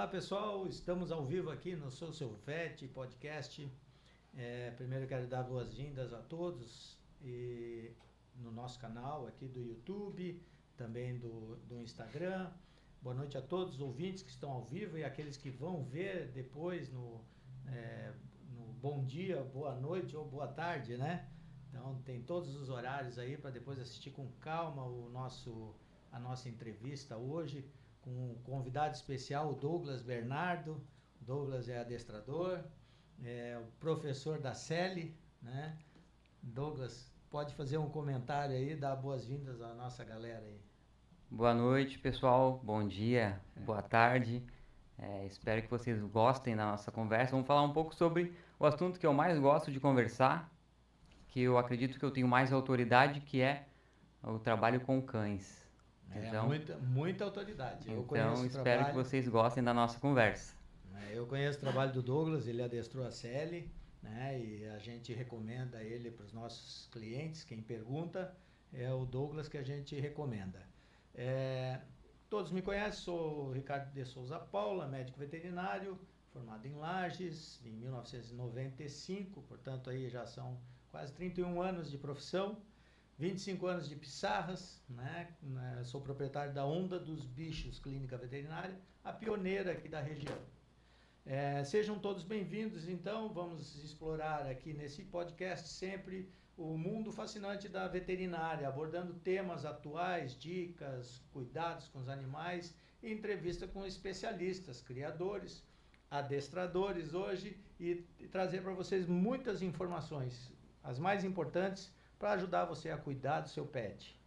Olá pessoal, estamos ao vivo aqui no Sou Seu Vet podcast. Primeiro eu quero dar boas-vindas a todos e no nosso canal aqui do YouTube, também do Instagram. Boa noite a todos os ouvintes que estão ao vivo e aqueles que vão ver depois no bom dia, boa noite ou boa tarde, né? Então tem todos os horários aí para depois assistir com calma a nossa entrevista hoje, com um convidado especial, o Douglas Bernardo. O Douglas é adestrador, é o professor da CELI, né? Douglas, pode fazer um comentário aí, dar boas-vindas à nossa galera aí. Boa noite, pessoal. Bom dia, boa tarde. Espero que vocês gostem da nossa conversa. Vamos falar um pouco sobre o assunto que eu mais gosto de conversar, que eu acredito que eu tenho mais autoridade, que é o trabalho com cães. Então, muita autoridade. Então, espero que vocês gostem da nossa conversa. Eu conheço o trabalho do Douglas, ele adestrou a CELI, né? E a gente recomenda ele para os nossos clientes. Quem pergunta é o Douglas que a gente recomenda. Todos me conhecem, sou Ricardo de Souza Paula, médico veterinário, formado em Lages, em 1995, portanto aí já são quase 31 anos de profissão, 25 anos de Pissarras, né? Sou proprietário da Onda dos Bichos Clínica Veterinária, a pioneira aqui da região. Sejam todos bem-vindos, então vamos explorar aqui nesse podcast sempre o mundo fascinante da veterinária, abordando temas atuais, dicas, cuidados com os animais, e entrevista com especialistas, criadores, adestradores hoje, e trazer para vocês muitas informações, as mais importantes, para ajudar você a cuidar do seu pet.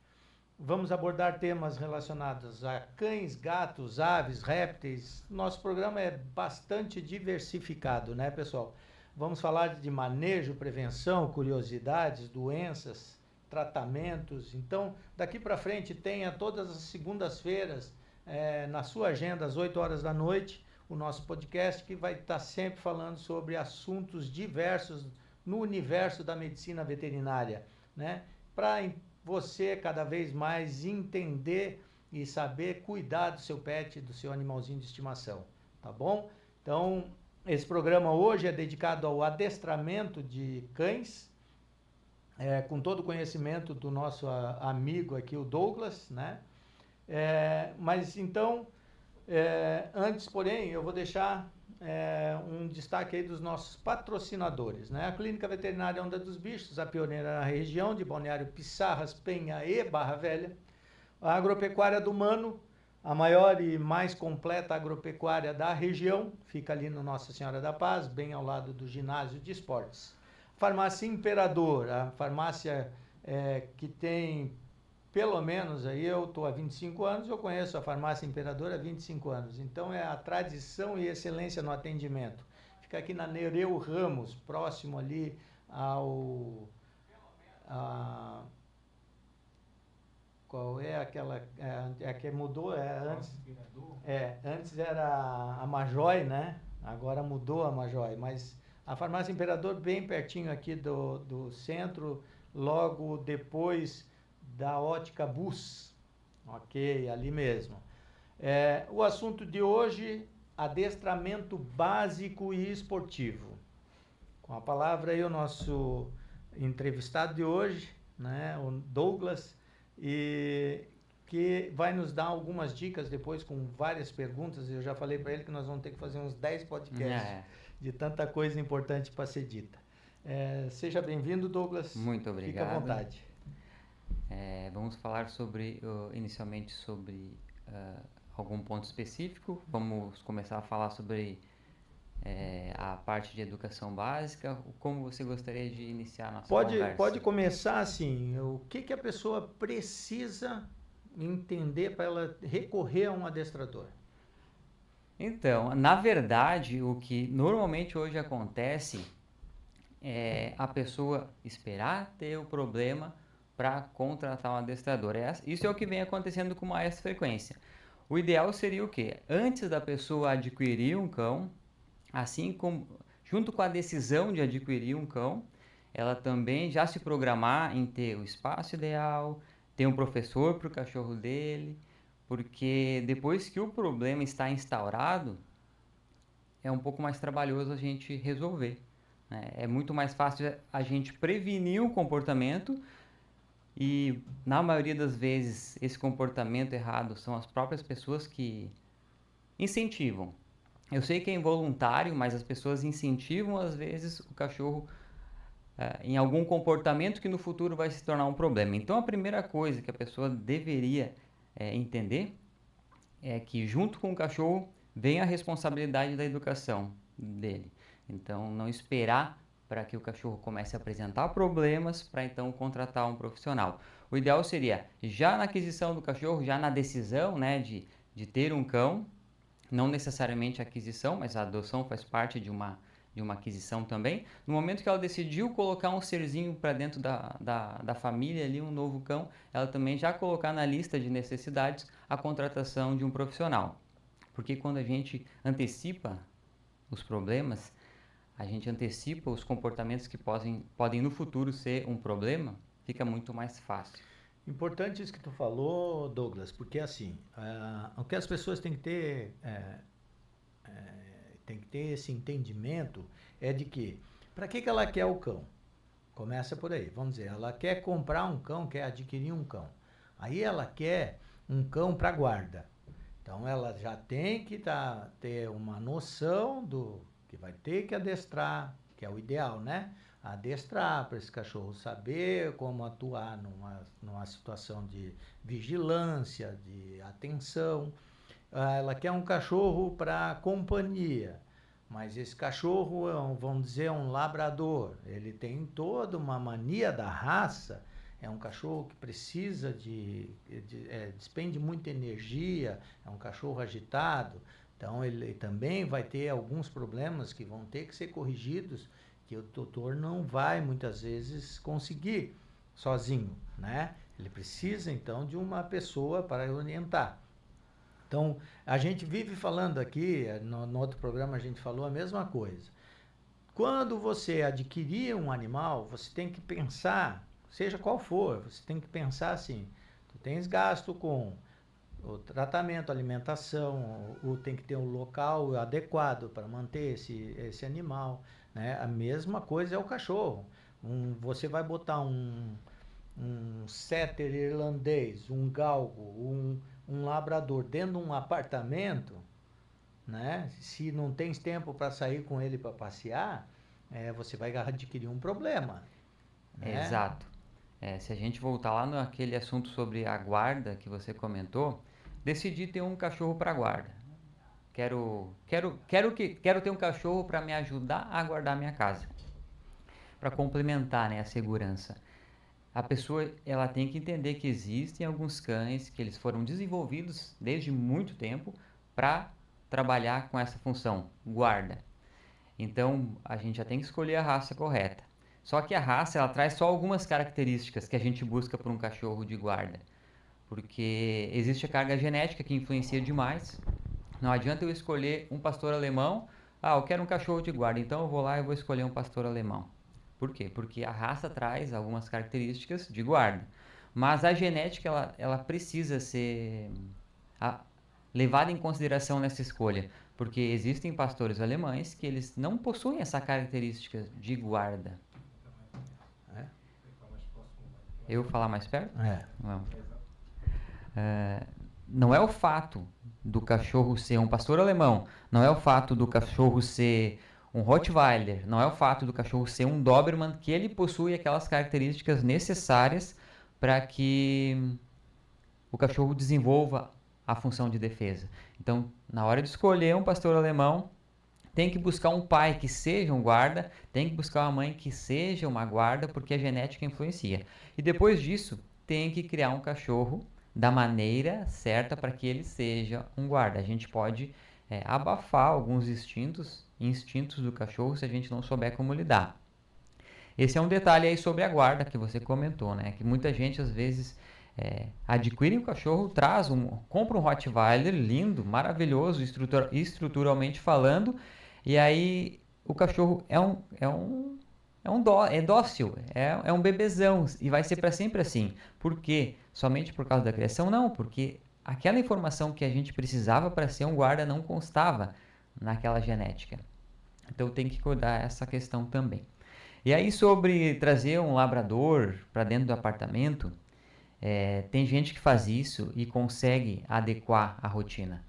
Vamos abordar temas relacionados a cães, gatos, aves, répteis. Nosso programa é bastante diversificado, né, pessoal? Vamos falar de manejo, prevenção, curiosidades, doenças, tratamentos. Então, daqui para frente, tenha todas as segundas-feiras, na sua agenda, às 8 horas da noite, o nosso podcast, que vai estar sempre falando sobre assuntos diversos no universo da medicina veterinária, né? Para você cada vez mais entender e saber cuidar do seu pet, do seu animalzinho de estimação, tá bom? Então, esse programa hoje é dedicado ao adestramento de cães, com todo o conhecimento do nosso amigo aqui, o Douglas, né? Mas então, antes, porém, eu vou deixar um destaque aí dos nossos patrocinadores, né? A Clínica Veterinária Onda dos Bichos, a pioneira na região de Balneário Pissarras, Penha e Barra Velha. A Agropecuária do Mano, a maior e mais completa agropecuária da região, fica ali no Nossa Senhora da Paz, bem ao lado do ginásio de esportes. Farmácia Imperador, a farmácia que tem pelo menos, aí eu estou há 25 anos, eu conheço a Farmácia Imperador há 25 anos. Então é a tradição e excelência no atendimento. Fica aqui na Nereu Ramos, próximo ali ao... qual é aquela... que mudou, antes era a Majoy, né? Agora mudou a Majoy, mas a Farmácia Imperador bem pertinho aqui do centro, logo depois da Ótica Bus, ok, ali mesmo. O assunto de hoje, adestramento básico e esportivo. Com a palavra aí o nosso entrevistado de hoje, né, o Douglas, e que vai nos dar algumas dicas depois com várias perguntas. Eu já falei para ele que nós vamos ter que fazer uns 10 podcasts de tanta coisa importante para ser dita. Seja bem-vindo, Douglas. Muito obrigado. Fique à vontade. Vamos falar inicialmente sobre algum ponto específico. Vamos começar a falar sobre a parte de educação básica. Como você gostaria de iniciar a nossa conversa? Pode começar assim, o que a pessoa precisa entender para ela recorrer a um adestrador? Então, na verdade, o que normalmente hoje acontece é a pessoa esperar ter o problema para contratar um adestrador. Isso é o que vem acontecendo com mais frequência. O ideal seria o quê? Antes da pessoa adquirir um cão, assim como junto com a decisão de adquirir um cão, ela também já se programar em ter o espaço ideal, ter um professor para o cachorro dele, porque depois que o problema está instaurado, é um pouco mais trabalhoso a gente resolver, né? É muito mais fácil a gente prevenir o comportamento e, na maioria das vezes, esse comportamento errado são as próprias pessoas que incentivam. Eu sei que é involuntário, mas as pessoas incentivam, às vezes, o cachorro em algum comportamento que no futuro vai se tornar um problema. Então, a primeira coisa que a pessoa deveria entender é que, junto com o cachorro, vem a responsabilidade da educação dele. Então, não esperar para que o cachorro comece a apresentar problemas para então contratar um profissional. O ideal seria, já na aquisição do cachorro, já na decisão, né, de ter um cão, não necessariamente a aquisição, mas a adoção faz parte de uma aquisição também. No momento que ela decidiu colocar um serzinho para dentro da família ali, um novo cão, ela também já colocar na lista de necessidades a contratação de um profissional. Porque quando a gente antecipa os problemas, a gente antecipa os comportamentos que podem no futuro ser um problema, fica muito mais fácil. Importante isso que tu falou, Douglas, porque assim, o que as pessoas têm que ter, esse entendimento é de que, para que ela quer o cão? Começa por aí, vamos dizer, ela quer comprar um cão, quer adquirir um cão. Aí ela quer um cão para guarda. Então ela já tem que ter uma noção do que vai ter que adestrar, que é o ideal, né? Adestrar para esse cachorro saber como atuar numa situação de vigilância, de atenção. Ela quer um cachorro para companhia, mas esse cachorro vamos dizer, um labrador. Ele tem toda uma mania da raça, é um cachorro que precisa despende muita energia, é um cachorro agitado, então ele também vai ter alguns problemas que vão ter que ser corrigidos, que o tutor não vai muitas vezes conseguir sozinho, né? Ele precisa então de uma pessoa para orientar. Então, a gente vive falando aqui, no outro programa a gente falou a mesma coisa. Quando você adquirir um animal, você tem que pensar, seja qual for, você tem que pensar assim, tu tens gasto com o tratamento, alimentação, tem que ter um local adequado para manter esse animal, né? A mesma coisa é o cachorro. Você vai botar um setter irlandês, um galgo, um labrador dentro de um apartamento, né? Se não tens tempo para sair com ele para passear, você vai adquirir um problema, né? Exato. Se a gente voltar lá naquele assunto sobre a guarda que você comentou, decidi ter um cachorro para guarda. Quero ter um cachorro para me ajudar a guardar minha casa, para complementar, né, a segurança. A pessoa ela tem que entender que existem alguns cães que eles foram desenvolvidos desde muito tempo para trabalhar com essa função, guarda. Então, a gente já tem que escolher a raça correta. Só que a raça ela traz só algumas características que a gente busca para um cachorro de guarda. Porque existe a carga genética que influencia demais. Não adianta eu escolher um pastor alemão. Eu quero um cachorro de guarda, então eu vou lá e vou escolher um pastor alemão. Por quê? Porque a raça traz algumas características de guarda. Mas a genética ela precisa ser levada em consideração nessa escolha. Porque existem pastores alemães que eles não possuem essa característica de guarda. Eu falar mais perto? Não. Não é o fato do cachorro ser um pastor alemão, não é o fato do cachorro ser um Rottweiler, não é o fato do cachorro ser um Doberman que ele possui aquelas características necessárias para que o cachorro desenvolva a função de defesa. Então, na hora de escolher um pastor alemão, tem que buscar um pai que seja um guarda, tem que buscar uma mãe que seja uma guarda, porque a genética influencia. E depois disso, tem que criar um cachorro da maneira certa para que ele seja um guarda. A gente pode abafar alguns instintos do cachorro se a gente não souber como lidar. Esse é um detalhe aí sobre a guarda que você comentou, né? Que muita gente às vezes adquire um cachorro, compra um Rottweiler lindo, maravilhoso, estruturalmente falando, e aí o cachorro é dócil, é um bebezão e vai ser para sempre assim. Por quê? Somente por causa da criação? Não, porque aquela informação que a gente precisava para ser um guarda não constava naquela genética. Então tem que cuidar essa questão também. E aí sobre trazer um labrador para dentro do apartamento, tem gente que faz isso e consegue adequar a rotina.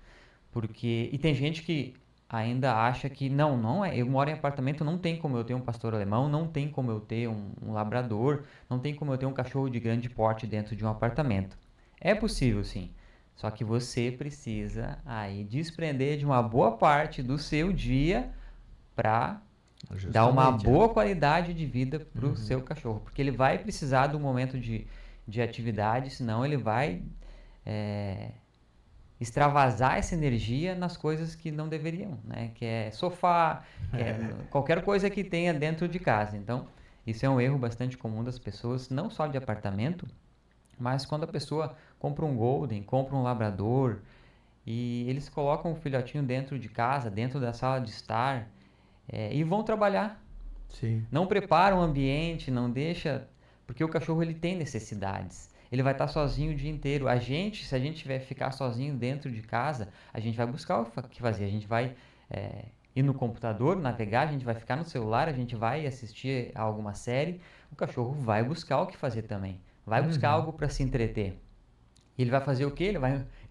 E tem gente que ainda acha que não é, eu moro em apartamento, não tem como eu ter um pastor alemão, não tem como eu ter um labrador, não tem como eu ter um cachorro de grande porte dentro de um apartamento. É possível sim, só que você precisa aí desprender de uma boa parte do seu dia para dar uma boa qualidade de vida para o seu cachorro, porque ele vai precisar do momento de atividade, senão ele vai extravasar essa energia nas coisas que não deveriam, né? Que é sofá, que é qualquer coisa que tenha dentro de casa. Então, isso é um erro bastante comum das pessoas, não só de apartamento, mas quando a pessoa compra um Golden, compra um Labrador, e eles colocam o filhotinho dentro de casa, dentro da sala de estar, e vão trabalhar. Sim. Não prepara o ambiente, não deixa... Porque o cachorro ele tem necessidades. Ele vai estar sozinho o dia inteiro. Se a gente tiver ficar sozinho dentro de casa, a gente vai buscar o que fazer. A gente vai ir no computador, navegar, a gente vai ficar no celular, a gente vai assistir a alguma série. O cachorro vai buscar o que fazer também. Vai buscar algo para se entreter. E ele vai fazer o quê?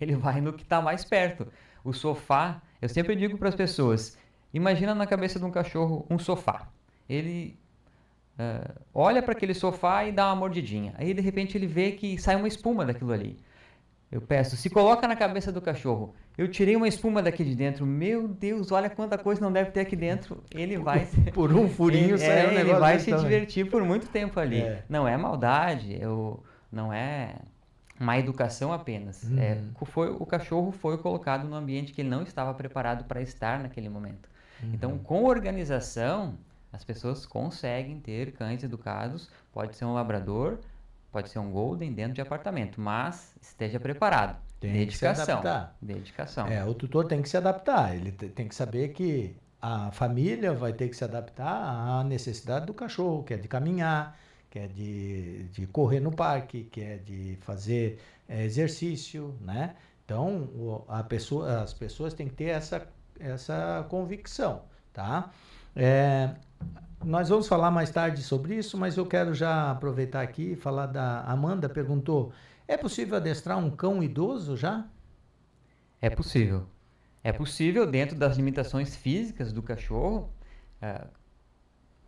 Ele vai no que está mais perto. O sofá, eu sempre digo para as pessoas, imagina na cabeça de um cachorro um sofá. Ele... olha para aquele sofá e dá uma mordidinha. Aí, de repente, ele vê que sai uma espuma daquilo ali. Eu peço, se coloca na cabeça do cachorro. Eu tirei uma espuma daqui de dentro. Meu Deus, olha quanta coisa não deve ter aqui dentro. Ele vai... Por um furinho sai um negócio. Ele vai se divertir por muito tempo ali. Não é maldade, não é má educação apenas. O cachorro foi colocado num ambiente que ele não estava preparado para estar naquele momento. Então, com organização... As pessoas conseguem ter cães educados, pode ser um labrador, pode ser um golden dentro de apartamento, mas esteja preparado. Dedicação. Dedicação. O tutor tem que se adaptar, ele tem que saber que a família vai ter que se adaptar à necessidade do cachorro, que é de caminhar, que é de correr no parque, que é de fazer exercício, né? Então, as pessoas têm que ter essa convicção, tá? Nós vamos falar mais tarde sobre isso, mas eu quero já aproveitar aqui e falar da Amanda, perguntou, é possível adestrar um cão idoso já? É possível. É possível dentro das limitações físicas do cachorro.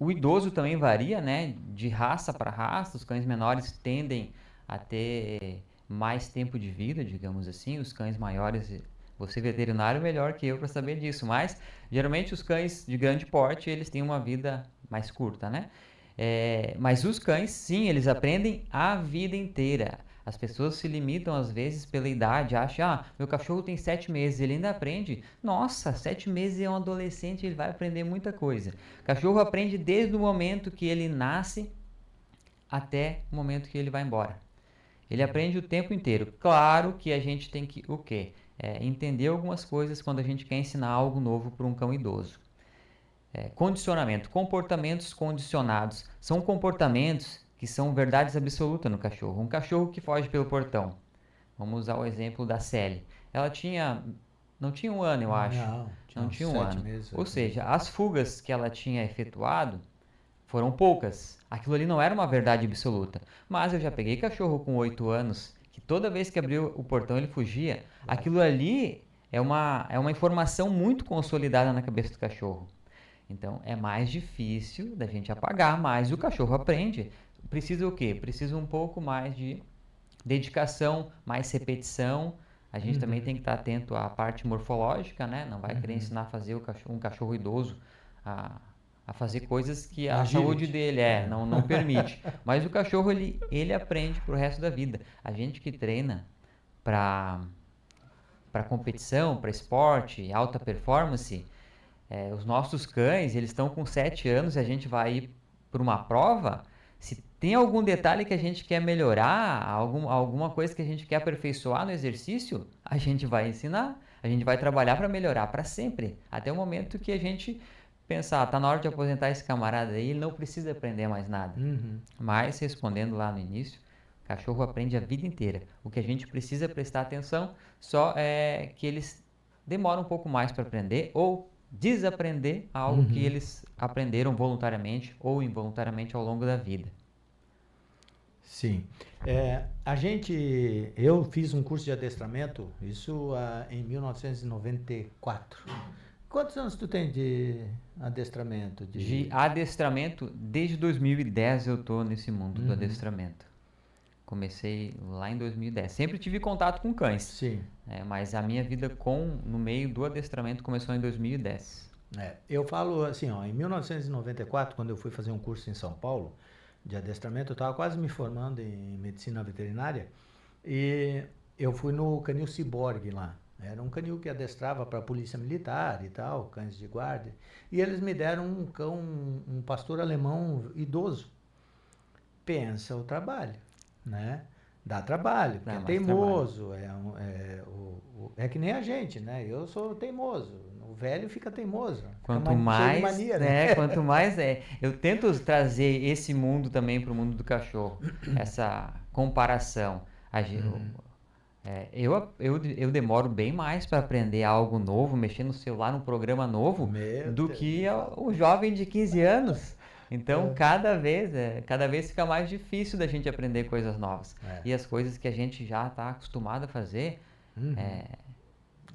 O idoso também varia, né? De raça para raça, os cães menores tendem a ter mais tempo de vida, digamos assim, os cães maiores... Você veterinário melhor que eu para saber disso, mas geralmente os cães de grande porte, eles têm uma vida mais curta, né? Mas os cães, sim, eles aprendem a vida inteira. As pessoas se limitam às vezes pela idade, acham, meu cachorro tem 7 meses, ele ainda aprende. Nossa, 7 meses é um adolescente, ele vai aprender muita coisa. O cachorro aprende desde o momento que ele nasce até o momento que ele vai embora. Ele aprende o tempo inteiro. Claro que a gente tem que, o quê? Entender algumas coisas quando a gente quer ensinar algo novo para um cão idoso. Condicionamento, comportamentos condicionados. São comportamentos que são verdades absolutas no cachorro. Um cachorro que foge pelo portão. Vamos usar o exemplo da Sally. Ela não tinha 1 ano, eu acho. Não tinha 1 ano. Meses, Ou seja, as fugas que ela tinha efetuado foram poucas. Aquilo ali não era uma verdade absoluta. Mas eu já peguei cachorro com 8 anos... que toda vez que abriu o portão ele fugia, aquilo ali é uma informação muito consolidada na cabeça do cachorro. Então, é mais difícil da gente apagar, mas o cachorro aprende. Precisa o quê? Precisa um pouco mais de dedicação, mais repetição. A gente também tem que estar atento à parte morfológica, né? Não vai querer ensinar a fazer um cachorro idoso a fazer coisas que a saúde dele não permite. Mas o cachorro, ele aprende pro resto da vida. A gente que treina para competição, para esporte, alta performance, os nossos cães, eles estão com 7 anos e a gente vai ir para uma prova, se tem algum detalhe que a gente quer melhorar, alguma coisa que a gente quer aperfeiçoar no exercício, a gente vai ensinar, a gente vai trabalhar para melhorar para sempre, até o momento que a gente pensar, tá na hora de aposentar esse camarada aí, ele não precisa aprender mais nada. Mas, respondendo lá no início, o cachorro aprende a vida inteira. O que a gente precisa prestar atenção só é que eles demoram um pouco mais para aprender ou desaprender algo que eles aprenderam voluntariamente ou involuntariamente ao longo da vida. Sim. Eu fiz um curso de adestramento, isso em 1994. Quantos anos tu tem de adestramento? De adestramento, desde 2010 eu tô nesse mundo do adestramento. Comecei lá em 2010. Sempre tive contato com cães. Sim. Mas a minha vida no meio do adestramento começou em 2010. Eu falo assim, em 1994, quando eu fui fazer um curso em São Paulo de adestramento, eu estava quase me formando em medicina veterinária e eu fui no canil Ciborgue lá. Era um canil que adestrava para a polícia militar e tal, cães de guarda. E eles me deram um cão, um pastor alemão idoso. Pensa o trabalho, né? Dá trabalho, porque é teimoso, é que nem a gente, né? Eu sou teimoso, o velho fica teimoso. Quanto mais, mania, né? Quanto mais eu tento trazer esse mundo também para o mundo do cachorro, essa comparação. Eu demoro bem mais para aprender algo novo, mexer no celular, num programa novo, que o jovem de 15 anos. Então, cada vez fica mais difícil da gente aprender coisas novas. E as coisas que a gente já está acostumado a fazer...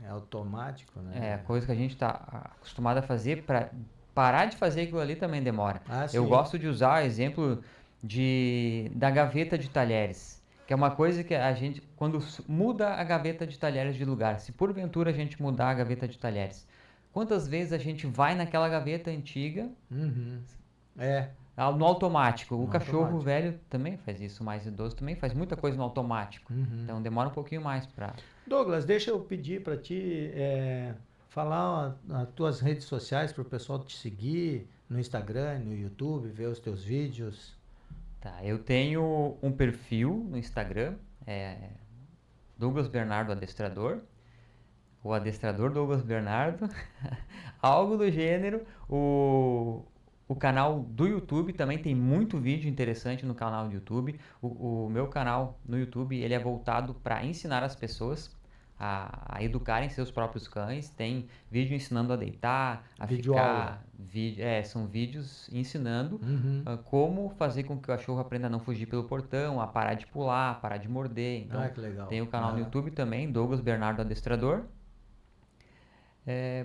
É automático, né? Coisas que a gente está acostumado a fazer, para parar de fazer aquilo ali também demora. Eu gosto de usar o exemplo da gaveta de talheres, que é uma coisa que a gente, quando muda a gaveta de talheres de lugar, se porventura a gente mudar a gaveta de talheres, quantas vezes a gente vai naquela gaveta antiga... No automático. O cachorro velho também faz isso, o mais idoso também faz muita coisa no automático. Então demora um pouquinho mais para... Douglas, deixa eu pedir para ti falar as tuas redes sociais para o pessoal te seguir no Instagram, no YouTube, ver os teus vídeos. Tá, eu tenho um perfil no Instagram, Douglas Bernardo Adestrador, o adestrador Douglas Bernardo, algo do gênero. O canal do YouTube também tem muito vídeo interessante no canal do YouTube. O meu canal no YouTube, ele é voltado para ensinar as pessoas a educarem seus próprios cães. Tem vídeo ensinando a deitar, a ficar... São vídeos ensinando como fazer com que o cachorro aprenda a não fugir pelo portão, a parar de pular, a parar de morder. Então, que legal. Tem o canal no YouTube também, Douglas Bernardo Adestrador.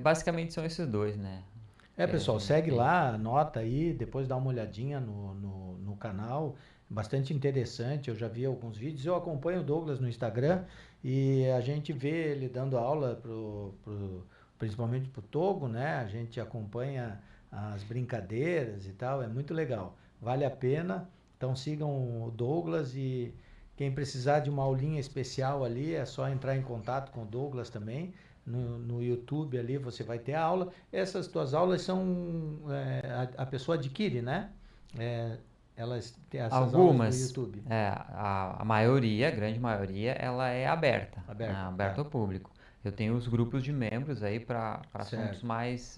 Basicamente são esses dois, né? Pessoal, segue lá, anota aí, depois dá uma olhadinha no canal, bastante interessante. Eu já vi alguns vídeos, eu acompanho o Douglas no Instagram e a gente vê ele dando aula principalmente pro Togo, né? A gente acompanha as brincadeiras e tal, é muito legal, vale a pena. Então sigam o Douglas e quem precisar de uma aulinha especial ali, é só entrar em contato com o Douglas também. No YouTube ali você vai ter a aula. Essas tuas aulas são... a pessoa adquire, né? Elas têm essas algumas aulas no YouTube. A maioria, a grande maioria, ela é aberta ao público. Eu tenho os grupos de membros aí para assuntos mais...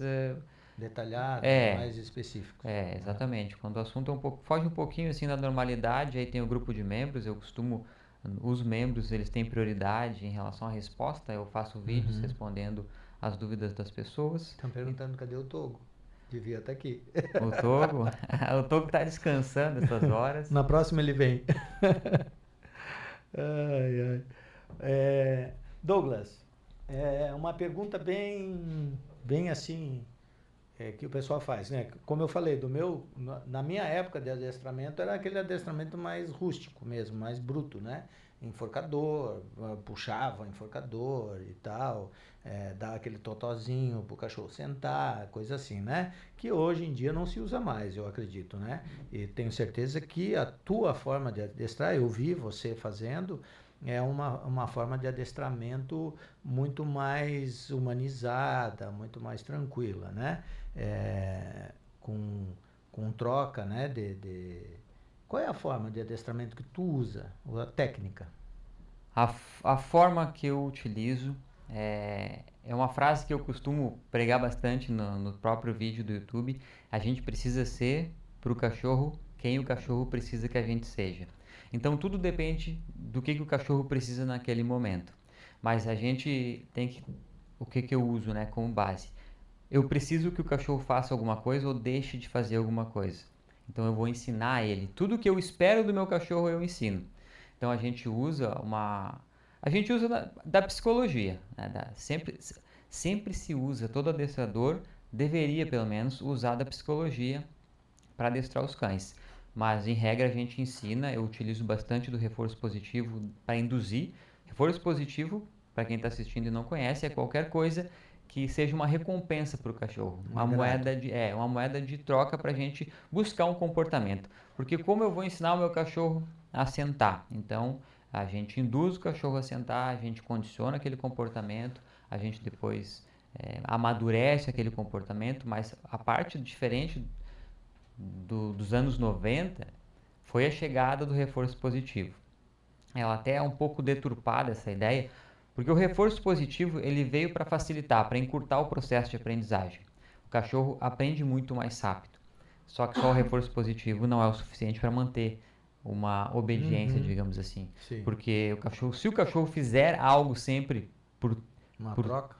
detalhados, mais específicos. Exatamente. Quando o assunto foge um pouquinho assim da normalidade, aí tem o grupo de membros. Os membros, eles têm prioridade em relação à resposta. Eu faço vídeos respondendo as dúvidas das pessoas. Estão perguntando cadê o Togo. Devia estar aqui. O Togo está descansando essas horas. Na próxima ele vem. Douglas, uma pergunta bem assim, que o pessoal faz, né? Como eu falei, na minha época de adestramento era aquele adestramento mais rústico mesmo, mais bruto, né? Enforcador, puxava enforcador e tal, dava aquele totozinho pro cachorro sentar, coisa assim, né? Que hoje em dia não se usa mais, eu acredito, né? E tenho certeza que a tua forma de adestrar, eu vi você fazendo, é uma forma de adestramento muito mais humanizada, muito mais tranquila, né? Com troca, né? Qual é a forma de adestramento que tu usa? A técnica? A forma que eu utilizo é uma frase que eu costumo pregar bastante no próprio vídeo do YouTube. A gente precisa ser para o cachorro quem o cachorro precisa que a gente seja. Então tudo depende do que o cachorro precisa naquele momento. Mas a gente tem que... O que eu uso, né, como base? eu preciso que o cachorro faça alguma coisa ou deixe de fazer alguma coisa. Então eu vou ensinar ele. Tudo que eu espero do meu cachorro eu ensino. Então a gente usa da psicologia, né? Sempre se usa, todo adestrador deveria pelo menos usar da psicologia para adestrar os cães. Mas em regra a gente ensina, eu utilizo bastante do reforço positivo para induzir. Reforço positivo, para quem está assistindo e não conhece, é qualquer coisa que seja uma recompensa para o cachorro, uma moeda de troca para a gente buscar um comportamento. Porque como eu vou ensinar o meu cachorro a sentar? Então a gente induz o cachorro a sentar, a gente condiciona aquele comportamento, a gente depois amadurece aquele comportamento, mas a parte diferente dos anos 90 foi a chegada do reforço positivo. Ela até é um pouco deturpada essa ideia, porque o reforço positivo ele veio para facilitar, para encurtar o processo de aprendizagem. O cachorro aprende muito mais rápido. Só que só o reforço positivo não é o suficiente para manter uma obediência, digamos assim. Sim. Porque se o cachorro fizer algo sempre uma troca,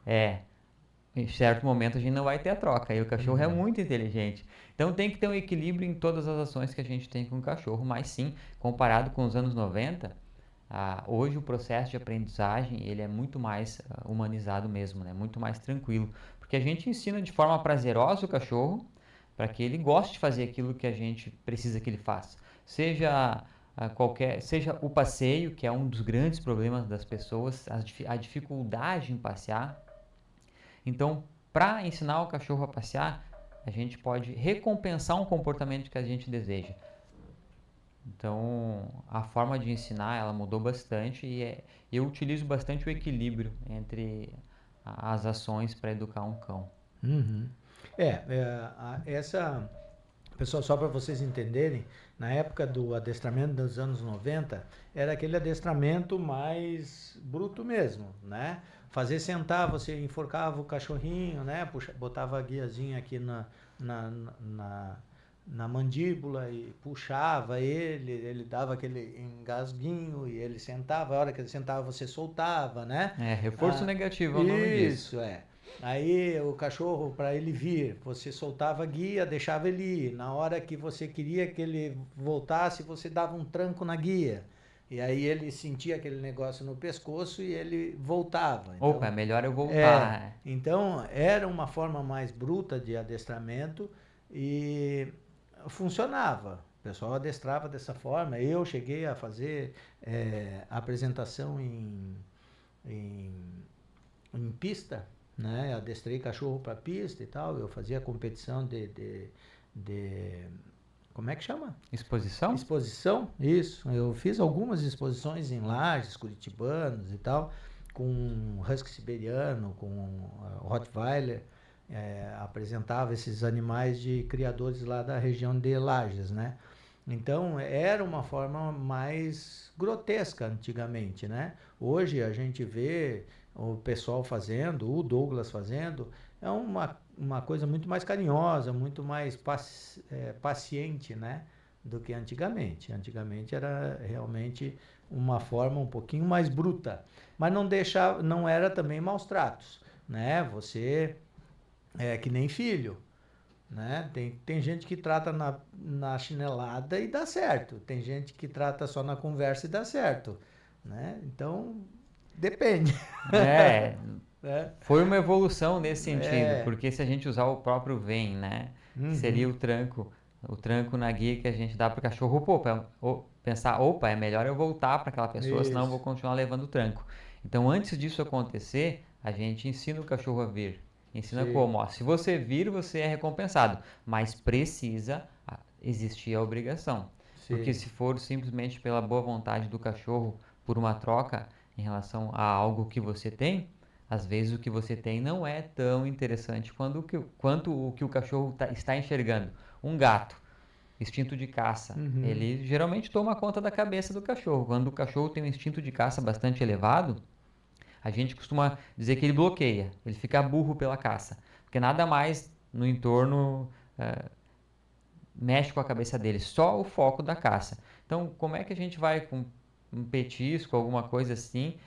em certo momento a gente não vai ter a troca. E o cachorro é muito inteligente. Então tem que ter um equilíbrio em todas as ações que a gente tem com o cachorro. Mas sim, comparado com os anos 90, hoje o processo de aprendizagem ele é muito mais humanizado mesmo, né? Muito mais tranquilo. Porque a gente ensina de forma prazerosa o cachorro para que ele goste de fazer aquilo que a gente precisa que ele faça. Seja o passeio, que é um dos grandes problemas das pessoas, a dificuldade em passear. Então, para ensinar o cachorro a passear, a gente pode recompensar um comportamento que a gente deseja. Então, a forma de ensinar, ela mudou bastante e eu utilizo bastante o equilíbrio entre as ações para educar um cão. Pessoal, só para vocês entenderem, na época do adestramento dos anos 90, era aquele adestramento mais bruto mesmo, né? Fazer sentar, você enforcava o cachorrinho, né? Botava a guiazinha aqui na mandíbula e puxava ele dava aquele engasguinho e ele sentava, a hora que ele sentava você soltava, né? Reforço negativo é o nome disso. Isso, Aí o cachorro, para ele vir, você soltava a guia, deixava ele ir. Na hora que você queria que ele voltasse, você dava um tranco na guia. E aí ele sentia aquele negócio no pescoço e ele voltava. Então, opa, é melhor eu voltar. Então era uma forma mais bruta de adestramento e funcionava. O pessoal adestrava dessa forma. Eu cheguei a fazer apresentação em pista, né? Adestrei cachorro para pista e tal. Eu fazia competição de como é que chama? Exposição? Exposição, isso. Eu fiz algumas exposições em Lages, curitibanos e tal, com husky siberiano, com rottweiler. Apresentava esses animais de criadores lá da região de Lages, né? Então era uma forma mais grotesca antigamente, né? Hoje a gente vê o pessoal fazendo, o Douglas fazendo, é uma coisa muito mais carinhosa, muito mais paciente, né? Do que antigamente. Antigamente era realmente uma forma um pouquinho mais bruta, mas não era também maus tratos, né? Você é que nem filho, né? Tem gente que trata na chinelada e dá certo, tem gente que trata só na conversa e dá certo, né? Então depende. Foi uma evolução nesse sentido, porque se a gente usar o próprio vem, né? Seria o tranco na guia que a gente dá para o cachorro, pensar, é melhor eu voltar para aquela pessoa, senão eu vou continuar levando o tranco. Então, antes disso acontecer, a gente ensina o cachorro a vir. Ensina como? Se você vir, você é recompensado, mas precisa existir a obrigação. Porque se for simplesmente pela boa vontade do cachorro, por uma troca em relação a algo que você tem, às vezes o que você tem não é tão interessante quanto o que o cachorro está enxergando. Um gato, instinto de caça, ele geralmente toma conta da cabeça do cachorro. Quando o cachorro tem um instinto de caça bastante elevado, a gente costuma dizer que ele bloqueia, ele fica burro pela caça, porque nada mais no entorno mexe com a cabeça dele, só o foco da caça. Então, como é que a gente vai com um petisco, alguma coisa assim,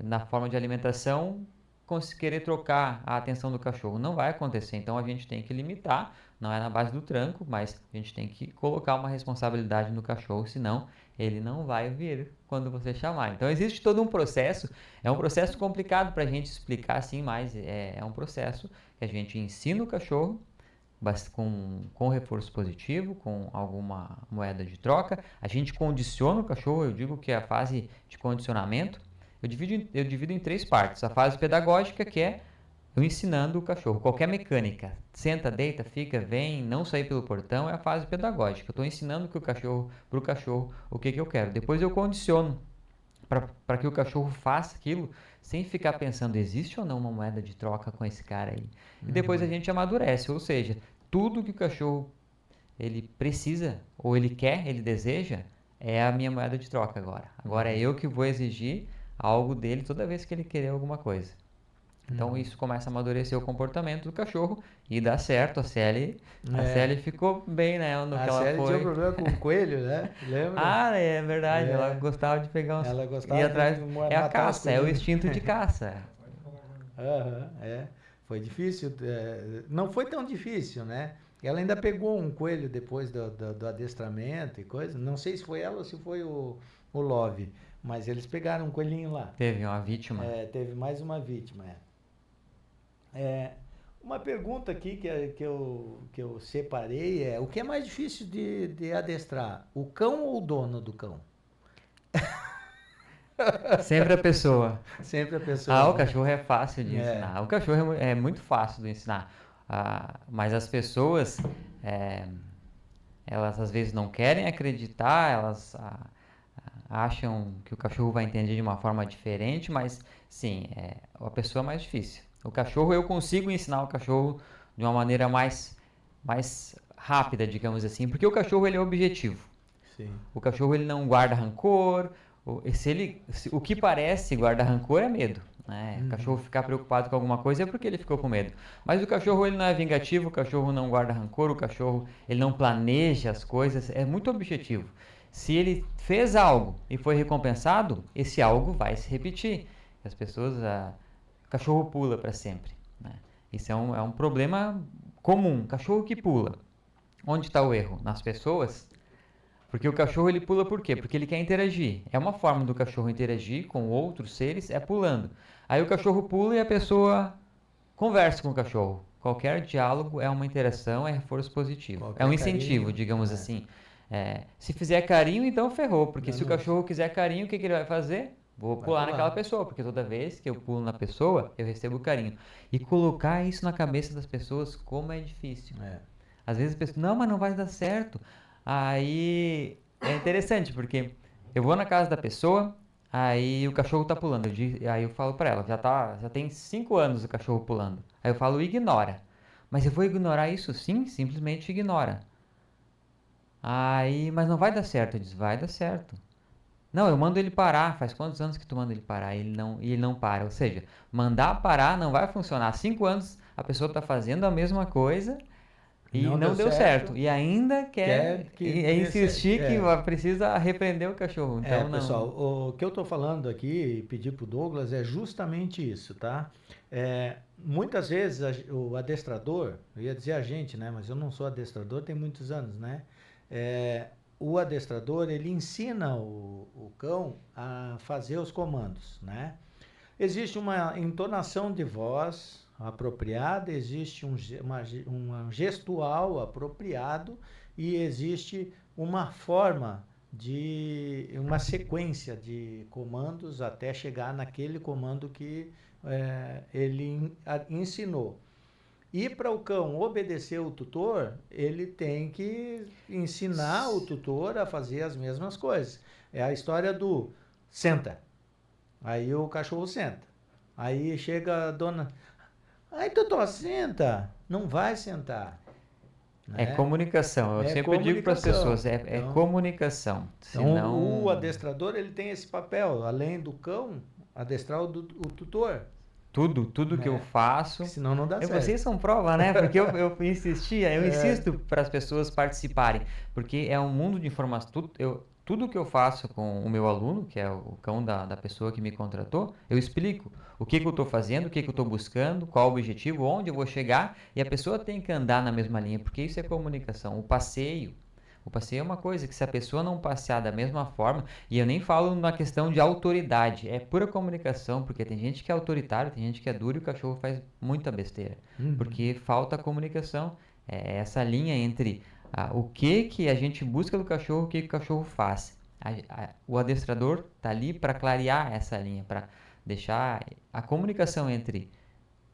na forma de alimentação, querer trocar a atenção do cachorro. Não vai acontecer. Então a gente tem que limitar, não é na base do tranco, mas a gente tem que colocar uma responsabilidade no cachorro, senão ele não vai vir quando você chamar. Então existe todo um processo, é um processo complicado para a gente explicar assim, mas é um processo que a gente ensina o cachorro com reforço positivo, com alguma moeda de troca. A gente condiciona o cachorro, eu digo que é a fase de condicionamento. Eu divido em 3 partes. A fase pedagógica, que é eu ensinando o cachorro. Qualquer mecânica, senta, deita, fica, vem, não sair pelo portão, é a fase pedagógica. Eu estou ensinando para o cachorro o que eu quero. Depois eu condiciono para que o cachorro faça aquilo sem ficar pensando, existe ou não uma moeda de troca com esse cara aí? E depois a gente amadurece, ou seja, tudo que o cachorro ele precisa, ou ele quer, ele deseja, é a minha moeda de troca agora. Agora é eu que vou exigir algo dele toda vez que ele querer alguma coisa. Então isso começa a amadurecer o comportamento do cachorro e dá certo. A Sally ficou bem, né? No que ela Sally foi. tinha problema com o coelho, né? Lembra? Ah, é verdade. Ela gostava de pegar uns. Ela gostava ir atrás. de É a matar caça, é o instinto de caça. Foi difícil. Não foi tão difícil, né? Ela ainda pegou um coelho depois do adestramento e coisa. Não sei se foi ela ou se foi o Love, mas eles pegaram um coelhinho lá. Teve uma vítima. Teve mais uma vítima. Uma pergunta aqui que eu separei é: o que é mais difícil de adestrar? O cão ou o dono do cão? Sempre a pessoa. Sempre a pessoa. O cachorro é fácil de ensinar. O cachorro é muito fácil de ensinar. Mas as pessoas, elas às vezes não querem acreditar, elas acham que o cachorro vai entender de uma forma diferente, mas sim, a pessoa é mais difícil. O cachorro, eu consigo ensinar o cachorro de uma maneira mais rápida, digamos assim, porque o cachorro ele é objetivo. Sim. O cachorro ele não guarda rancor. O que parece guardar rancor é medo, né? O cachorro ficar preocupado com alguma coisa é porque ele ficou com medo. Mas o cachorro ele não é vingativo, o cachorro não guarda rancor, o cachorro ele não planeja as coisas, é muito objetivo. Se ele fez algo e foi recompensado, esse algo vai se repetir. As pessoas, o cachorro pula para sempre, né? Isso é um problema comum, cachorro que pula. Onde está o erro? Nas pessoas. Porque o cachorro ele pula por quê? Porque ele quer interagir. É uma forma do cachorro interagir com outros seres, é pulando. Aí o cachorro pula e a pessoa conversa com o cachorro. Qualquer diálogo é uma interação, é reforço positivo. É um incentivo, digamos assim. Se fizer carinho, então ferrou. Porque se o cachorro quiser carinho, o que ele vai fazer? Vou pular naquela pessoa, porque toda vez que eu pulo na pessoa, eu recebo carinho. E colocar isso na cabeça das pessoas, como é difícil. Às vezes a pessoa, não, mas não vai dar certo. Aí é interessante, porque eu vou na casa da pessoa, aí o cachorro tá pulando. Aí eu falo pra ela, já tem 5 anos o cachorro pulando. Aí eu falo, ignora. Mas eu vou ignorar isso? Sim, simplesmente ignora. Aí, mas não vai dar certo. Eu disse, vai dar certo. Não, eu mando ele parar. Faz quantos anos que tu manda ele parar? E ele não para. Ou seja, mandar parar não vai funcionar. 5 anos a pessoa tá fazendo a mesma coisa e não deu certo. E ainda quer insistir que precisa repreender o cachorro. Então, pessoal, o que eu estou falando aqui e pedir para o Douglas é justamente isso, tá? Muitas vezes o adestrador, eu ia dizer a gente, né? Mas eu não sou adestrador, tem muitos anos, né? O adestrador, ele ensina o cão a fazer os comandos, né? Existe uma entonação de voz apropriada, existe um gestual apropriado e existe uma forma uma sequência de comandos até chegar naquele comando que ele ensinou. E para o cão obedecer o tutor, ele tem que ensinar o tutor a fazer as mesmas coisas. É a história do senta. Aí o cachorro senta. Aí chega a dona... Aí, tutor, senta. Não vai sentar. É comunicação. Eu sempre digo para as pessoas, comunicação. Então, o adestrador ele tem esse papel. Além do cão, adestrar o tutor. Tudo que eu faço. Senão não dá certo. Vocês são prova, né? Porque eu insisto para as pessoas participarem. Porque é um mundo de informação. tudo que eu faço com o meu aluno, que é o cão da pessoa que me contratou, eu explico o que eu estou fazendo, o que eu estou buscando, qual o objetivo, onde eu vou chegar, e a pessoa tem que andar na mesma linha, porque isso é comunicação. O passeio é uma coisa que se a pessoa não passear da mesma forma, e eu nem falo na questão de autoridade, é pura comunicação, porque tem gente que é autoritário, tem gente que é duro e o cachorro faz muita besteira, porque falta comunicação. É essa linha entre o que a gente busca do cachorro, o que o cachorro faz. O adestrador está ali para clarear essa linha, para deixar a comunicação entre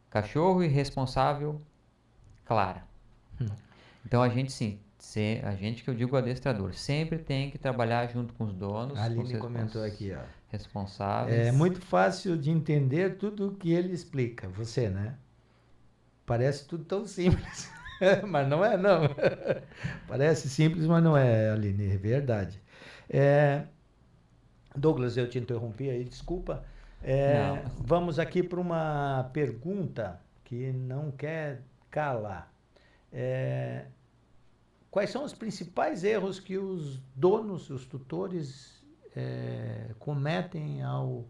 cachorro e responsável clara. Então a gente sim, a gente que eu digo adestrador, sempre tem que trabalhar junto com os donos, A com Aline os comentou aqui, ó. responsáveis. É muito fácil de entender tudo o que ele explica, você, né? Parece tudo tão simples, mas não é, não. Parece simples, mas não é, Aline, é verdade. Douglas, eu te interrompi aí, desculpa. Não. Vamos aqui para uma pergunta que não quer calar. Quais são os principais erros que os donos, os tutores, cometem ao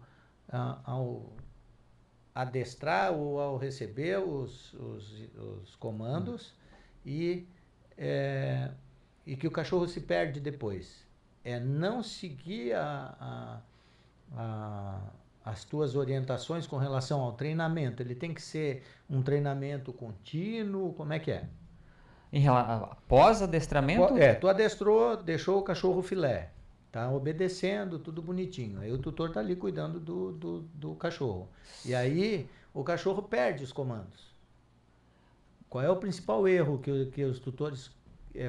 adestrar ou ao receber os comandos e que o cachorro se perde depois? Não seguir as tuas orientações com relação ao treinamento. Ele tem que ser um treinamento contínuo, como é que é? Após adestramento? Tu adestrou, deixou o cachorro filé, tá obedecendo, tudo bonitinho. Aí o tutor tá ali cuidando do cachorro. E aí o cachorro perde os comandos. Qual é o principal erro que os tutores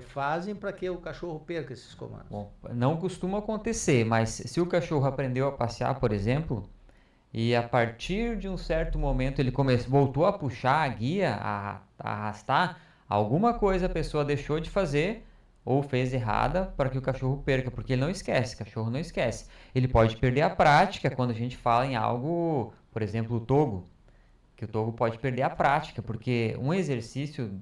fazem para que o cachorro perca esses comandos? Bom, não costuma acontecer, mas se o cachorro aprendeu a passear, por exemplo, e a partir de um certo momento ele voltou a puxar a guia, a arrastar, alguma coisa a pessoa deixou de fazer ou fez errada para que o cachorro perca, porque ele não esquece, o cachorro não esquece. Ele pode perder a prática quando a gente fala em algo, por exemplo, o togo, que o togo pode perder a prática, porque um exercício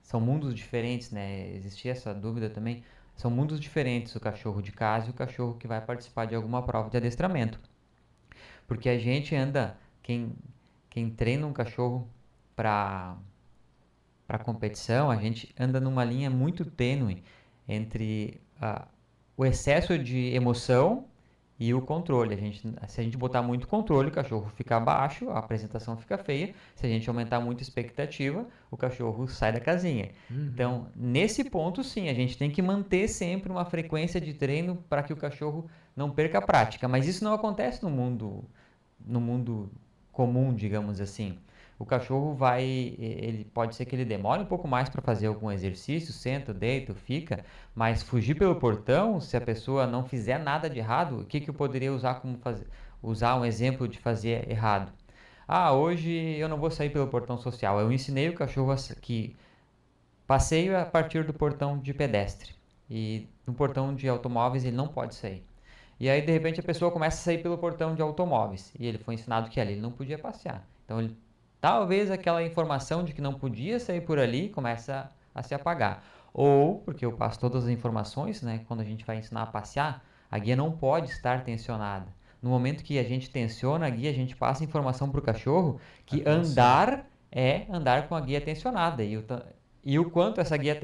são mundos diferentes, né? Existia essa dúvida também. São mundos diferentes o cachorro de casa e o cachorro que vai participar de alguma prova de adestramento. Porque a gente anda, quem treina um cachorro para competição, a gente anda numa linha muito tênue entre o excesso de emoção e o controle. Se a gente botar muito controle, o cachorro fica baixo, a apresentação fica feia. Se a gente aumentar muito a expectativa, o cachorro sai da casinha. Então, nesse ponto, sim, a gente tem que manter sempre uma frequência de treino para que o cachorro não perca a prática. Mas isso não acontece no mundo comum, digamos assim. O cachorro ele pode ser que ele demore um pouco mais para fazer algum exercício, senta, deita, fica, mas fugir pelo portão, se a pessoa não fizer nada de errado, o que eu poderia usar um exemplo de fazer errado? Hoje eu não vou sair pelo portão social. Eu ensinei o cachorro que passeio a partir do portão de pedestre e no portão de automóveis ele não pode sair. E aí, de repente, a pessoa começa a sair pelo portão de automóveis. E ele foi ensinado que ali ele não podia passear. Então, talvez aquela informação de que não podia sair por ali começa a se apagar. Ou, porque eu passo todas as informações, né? Quando a gente vai ensinar a passear, a guia não pode estar tensionada. No momento que a gente tensiona a guia, a gente passa informação para o cachorro que andar é andar com a guia tensionada. E o quanto essa guia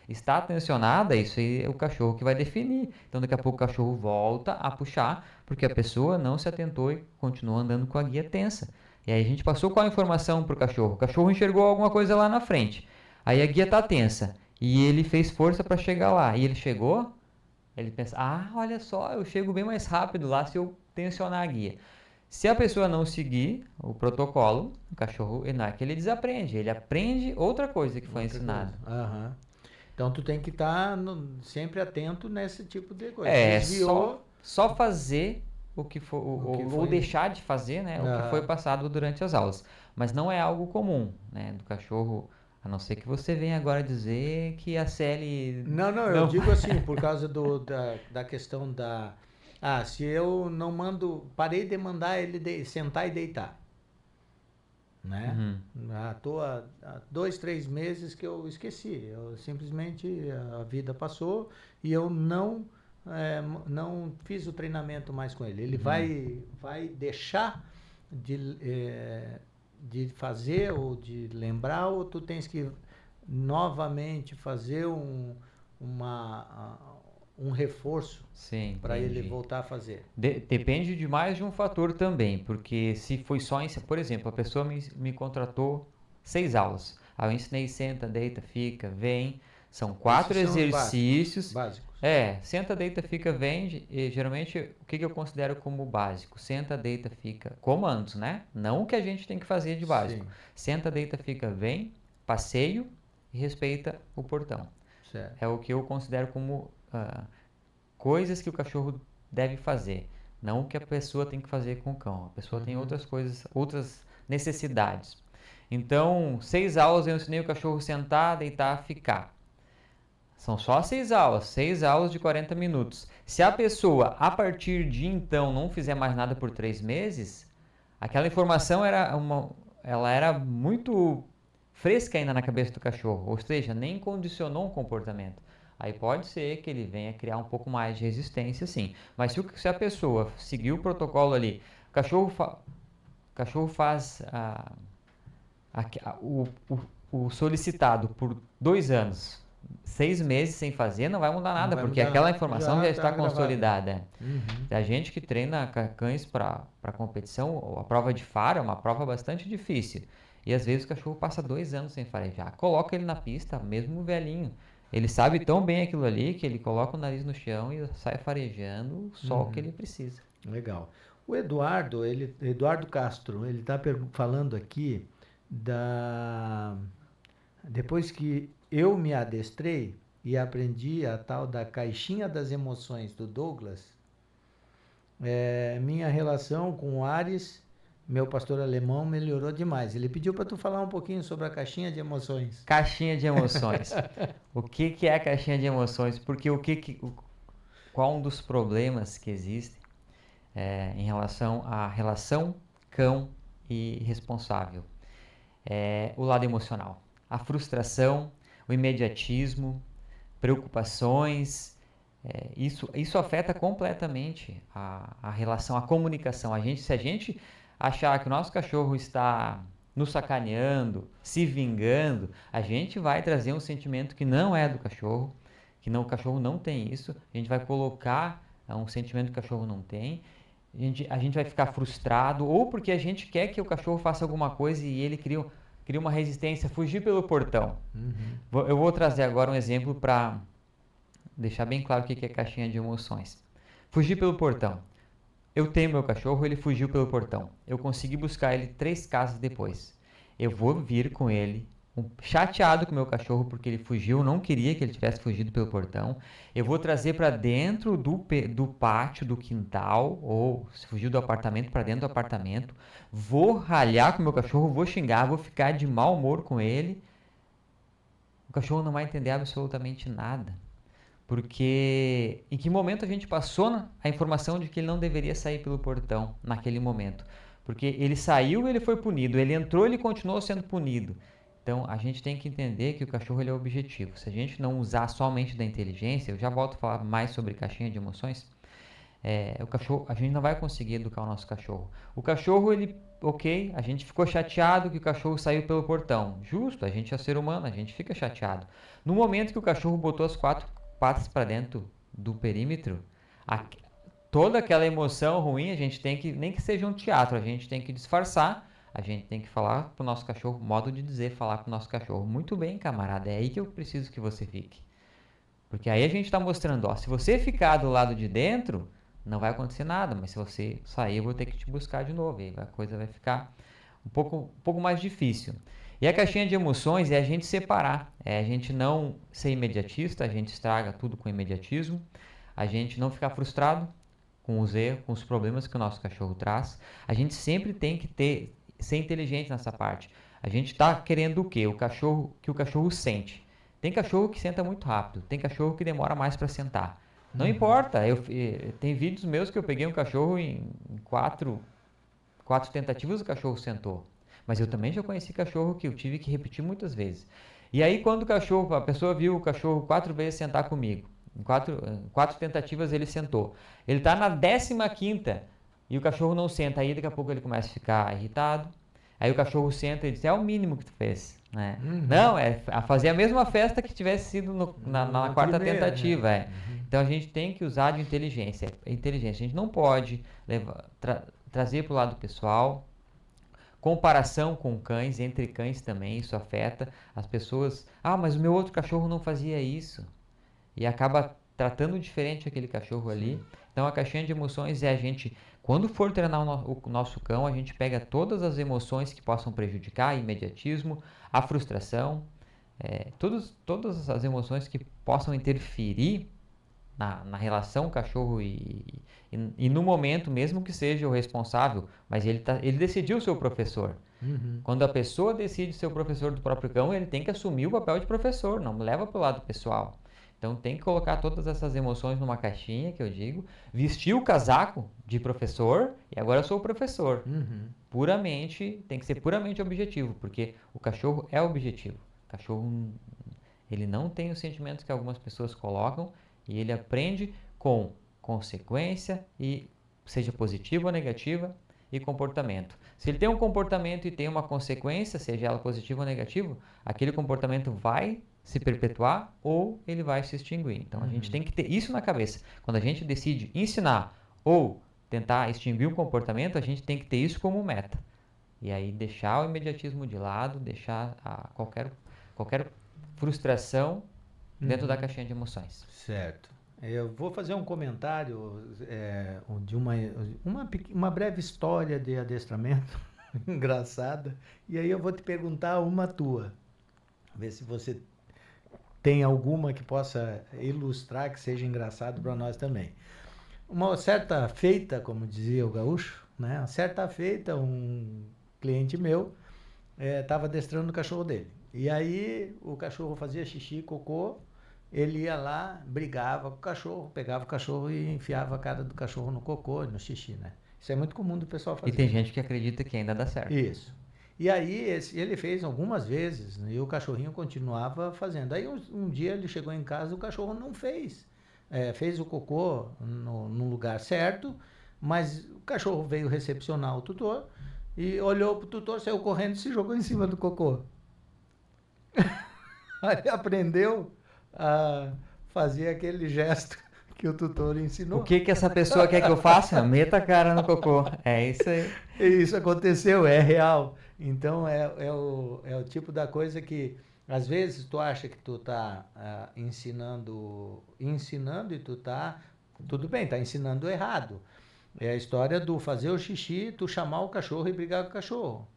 está tensionada, isso aí é o cachorro que vai definir. Então, daqui a pouco o cachorro volta a puxar, porque a pessoa não se atentou e continuou andando com a guia tensa. E aí a gente passou qual a informação para o cachorro? O cachorro enxergou alguma coisa lá na frente. Aí a guia está tensa. E ele fez força para chegar lá. E ele chegou, ele pensa, olha só, eu chego bem mais rápido lá se eu tensionar a guia. Se a pessoa não seguir o protocolo, o cachorro, não é que ele desaprende, ele aprende outra coisa que foi ensinada. Então tu tem que estar sempre atento nesse tipo de coisa. Só fazer o que for, ou deixar de fazer, né, o que foi passado durante as aulas. Mas não é algo comum, né, do cachorro, a não ser que você venha agora dizer que a Sally... Não, eu digo assim, por causa da questão da... se eu não parei de mandar ele sentar e deitar, né? Tô há 2, 3 meses que eu esqueci, simplesmente a vida passou e eu não não fiz o treinamento mais com ele. Ele vai deixar de fazer ou de lembrar, ou tu tens que novamente fazer um reforço para ele voltar a fazer? Depende de mais de um fator também, porque se foi só, por exemplo, a pessoa me contratou 6 aulas. Aí eu ensinei senta, deita, fica, vem. São 4 exercícios. Básicos. Senta, deita, fica, vem. E, geralmente, o que eu considero como básico? Senta, deita, fica. Comandos, né? Não o que a gente tem que fazer de básico. Sim. Senta, deita, fica, vem. Passeio e respeita o portão. Certo. É o que eu considero como coisas que o cachorro deve fazer. Não o que a pessoa tem que fazer com o cão. A pessoa tem outras coisas, outras necessidades. Então, 6 aulas eu ensinei o cachorro sentar, deitar, ficar. São só 6 aulas de 40 minutos. Se a pessoa, a partir de então, não fizer mais nada por 3 meses, aquela informação ela era muito fresca ainda na cabeça do cachorro, ou seja, nem condicionou um comportamento. Aí pode ser que ele venha criar um pouco mais de resistência, sim. Mas se a pessoa seguir o protocolo ali, o cachorro faz o solicitado por 2 anos, 6 meses sem fazer, não vai mudar nada, porque aquela informação já está consolidada. A gente que treina cães para competição, a prova de faro é uma prova bastante difícil. E às vezes o cachorro passa 2 anos sem farejar. Coloca ele na pista, mesmo velhinho. Ele sabe tão bem aquilo ali que ele coloca o nariz no chão e sai farejando só o que ele precisa. Legal. O Eduardo Castro, ele está falando aqui depois que eu me adestrei e aprendi a tal da caixinha das emoções do Douglas, minha relação com o Ares, meu pastor alemão, melhorou demais. Ele pediu para tu falar um pouquinho sobre a caixinha de emoções. Caixinha de emoções. O que é a caixinha de emoções? Porque qual um dos problemas que existem em relação à relação cão e responsável? O lado emocional. A frustração, o imediatismo, preocupações. Isso afeta completamente a relação, a comunicação. Se a gente achar que o nosso cachorro está nos sacaneando, se vingando, a gente vai trazer um sentimento que não é do cachorro, o cachorro não tem isso, a gente vai colocar um sentimento que o cachorro não tem, a gente vai ficar frustrado, ou porque a gente quer que o cachorro faça alguma coisa e ele cria uma resistência, fugir pelo portão. Eu vou trazer agora um exemplo para deixar bem claro o que é caixinha de emoções. Fugir pelo portão. Eu tenho meu cachorro, ele fugiu pelo portão. Eu consegui buscar ele 3 casas depois. Eu vou vir com ele, chateado com o meu cachorro porque ele fugiu, não queria que ele tivesse fugido pelo portão. Eu vou trazer para dentro do pátio, do quintal, ou se fugiu do apartamento, para dentro do apartamento. Vou ralhar com o meu cachorro, vou xingar, vou ficar de mau humor com ele. O cachorro não vai entender absolutamente nada. Porque em que momento a gente passou a informação de que ele não deveria sair pelo portão naquele momento? Porque ele saiu, ele foi punido. Ele entrou, ele continuou sendo punido. Então, a gente tem que entender que o cachorro ele é objetivo. Se a gente não usar somente da inteligência, eu já volto a falar mais sobre caixinha de emoções, a gente não vai conseguir educar o nosso cachorro. O cachorro, a gente ficou chateado que o cachorro saiu pelo portão. Justo, a gente é ser humano, a gente fica chateado. No momento que o cachorro botou as 4 patas para dentro do perímetro, toda aquela emoção ruim, a gente tem que, nem que seja um teatro, a gente tem que disfarçar, a gente tem que falar pro nosso cachorro, modo de dizer, falar pro nosso cachorro, muito bem, camarada, é aí que eu preciso que você fique. Porque aí a gente está mostrando, se você ficar do lado de dentro, não vai acontecer nada, mas se você sair, eu vou ter que te buscar de novo, e a coisa vai ficar um pouco mais difícil. E a caixinha de emoções é a gente separar, a gente não ser imediatista, a gente estraga tudo com imediatismo, a gente não ficar frustrado com os erros, com os problemas que o nosso cachorro traz. A gente sempre tem que ser inteligente nessa parte. A gente está querendo o quê? Que o cachorro sente. Tem cachorro que senta muito rápido, tem cachorro que demora mais para sentar. Não importa, tem vídeos meus que eu peguei um cachorro em 4 tentativas, o cachorro sentou. Mas eu também já conheci cachorro que eu tive que repetir muitas vezes. E aí quando a pessoa viu o cachorro 4 vezes sentar comigo, Em quatro tentativas ele sentou. Ele está na 15ª e o cachorro não senta. Aí daqui a pouco ele começa a ficar irritado. Aí o cachorro senta e diz, é o mínimo que tu fez. Né? Não, é fazer a mesma festa que tivesse sido na quarta tentativa. Então a gente tem que usar de inteligência. A gente não pode trazer para o lado pessoal. Comparação com cães, entre cães também, isso afeta. As pessoas, mas o meu outro cachorro não fazia isso. E acaba tratando diferente aquele cachorro ali. Então a caixinha de emoções é a gente, quando for treinar o nosso cão, a gente pega todas as emoções que possam prejudicar, imediatismo, a frustração, todas as emoções que possam interferir na relação cachorro e no momento, mesmo que seja o responsável, mas ele decidiu ser o professor. Quando a pessoa decide ser o professor do próprio cão, ele tem que assumir o papel de professor, não leva para o lado pessoal. Então tem que colocar todas essas emoções numa caixinha, que eu digo, vestir o casaco de professor e agora eu sou o professor. Tem que ser puramente objetivo, porque o cachorro é objetivo. O cachorro, ele não tem os sentimentos que algumas pessoas colocam e ele aprende com consequência, e seja positiva ou negativa, e comportamento. Se ele tem um comportamento e tem uma consequência, seja ela positiva ou negativa, aquele comportamento vai se perpetuar ou ele vai se extinguir. Então a gente tem que ter isso na cabeça. Quando a gente decide ensinar ou tentar extinguir um comportamento, a gente tem que ter isso como meta. E aí deixar o imediatismo de lado, deixar qualquer frustração dentro da caixinha de emoções. Certo. Eu vou fazer um comentário de uma breve história de adestramento engraçada, e aí eu vou te perguntar uma tua, ver se você tem alguma que possa ilustrar, que seja engraçado para nós também. Uma certa feita, como dizia o gaúcho, né? Uma certa feita, um cliente meu estava adestrando o cachorro dele, e aí o cachorro fazia xixi, cocô. Ele ia lá, brigava com o cachorro, pegava o cachorro e enfiava a cara do cachorro no cocô, no xixi, né? Isso é muito comum do pessoal fazer. E tem gente que acredita que ainda dá certo. Isso. E aí ele fez algumas vezes, né, e o cachorrinho continuava fazendo. Aí um dia ele chegou em casa e o cachorro não fez. Fez o cocô no lugar certo, mas o cachorro veio recepcionar o tutor e olhou pro tutor, saiu correndo e se jogou em cima do cocô. Aí aprendeu a fazer aquele gesto que o tutor ensinou. O que essa pessoa quer que eu faça? Meta a cara no cocô. É isso aí. Isso aconteceu, é real. Então é o tipo da coisa que às vezes tu acha que tu tá ensinando e tu tá, tudo bem, tá ensinando errado. É a história do fazer o xixi, tu chamar o cachorro e brigar com o cachorro.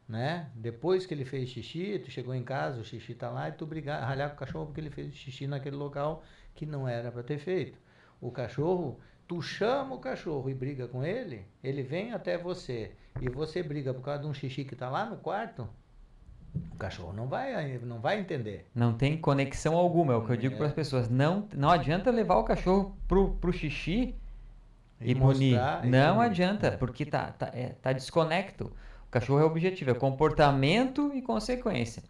Né? Depois que ele fez xixi, tu chegou em casa, o xixi tá lá e tu ralhar com o cachorro porque ele fez xixi naquele local que não era para ter feito. O cachorro, tu chama o cachorro e briga com ele, ele vem até você e você briga por causa de um xixi que tá lá no quarto, o cachorro não vai entender. Não tem conexão alguma, é o que eu digo para as pessoas. Não adianta levar o cachorro pro xixi e punir. Não adianta, porque tá desconecto. O cachorro é objetivo, é comportamento e consequência.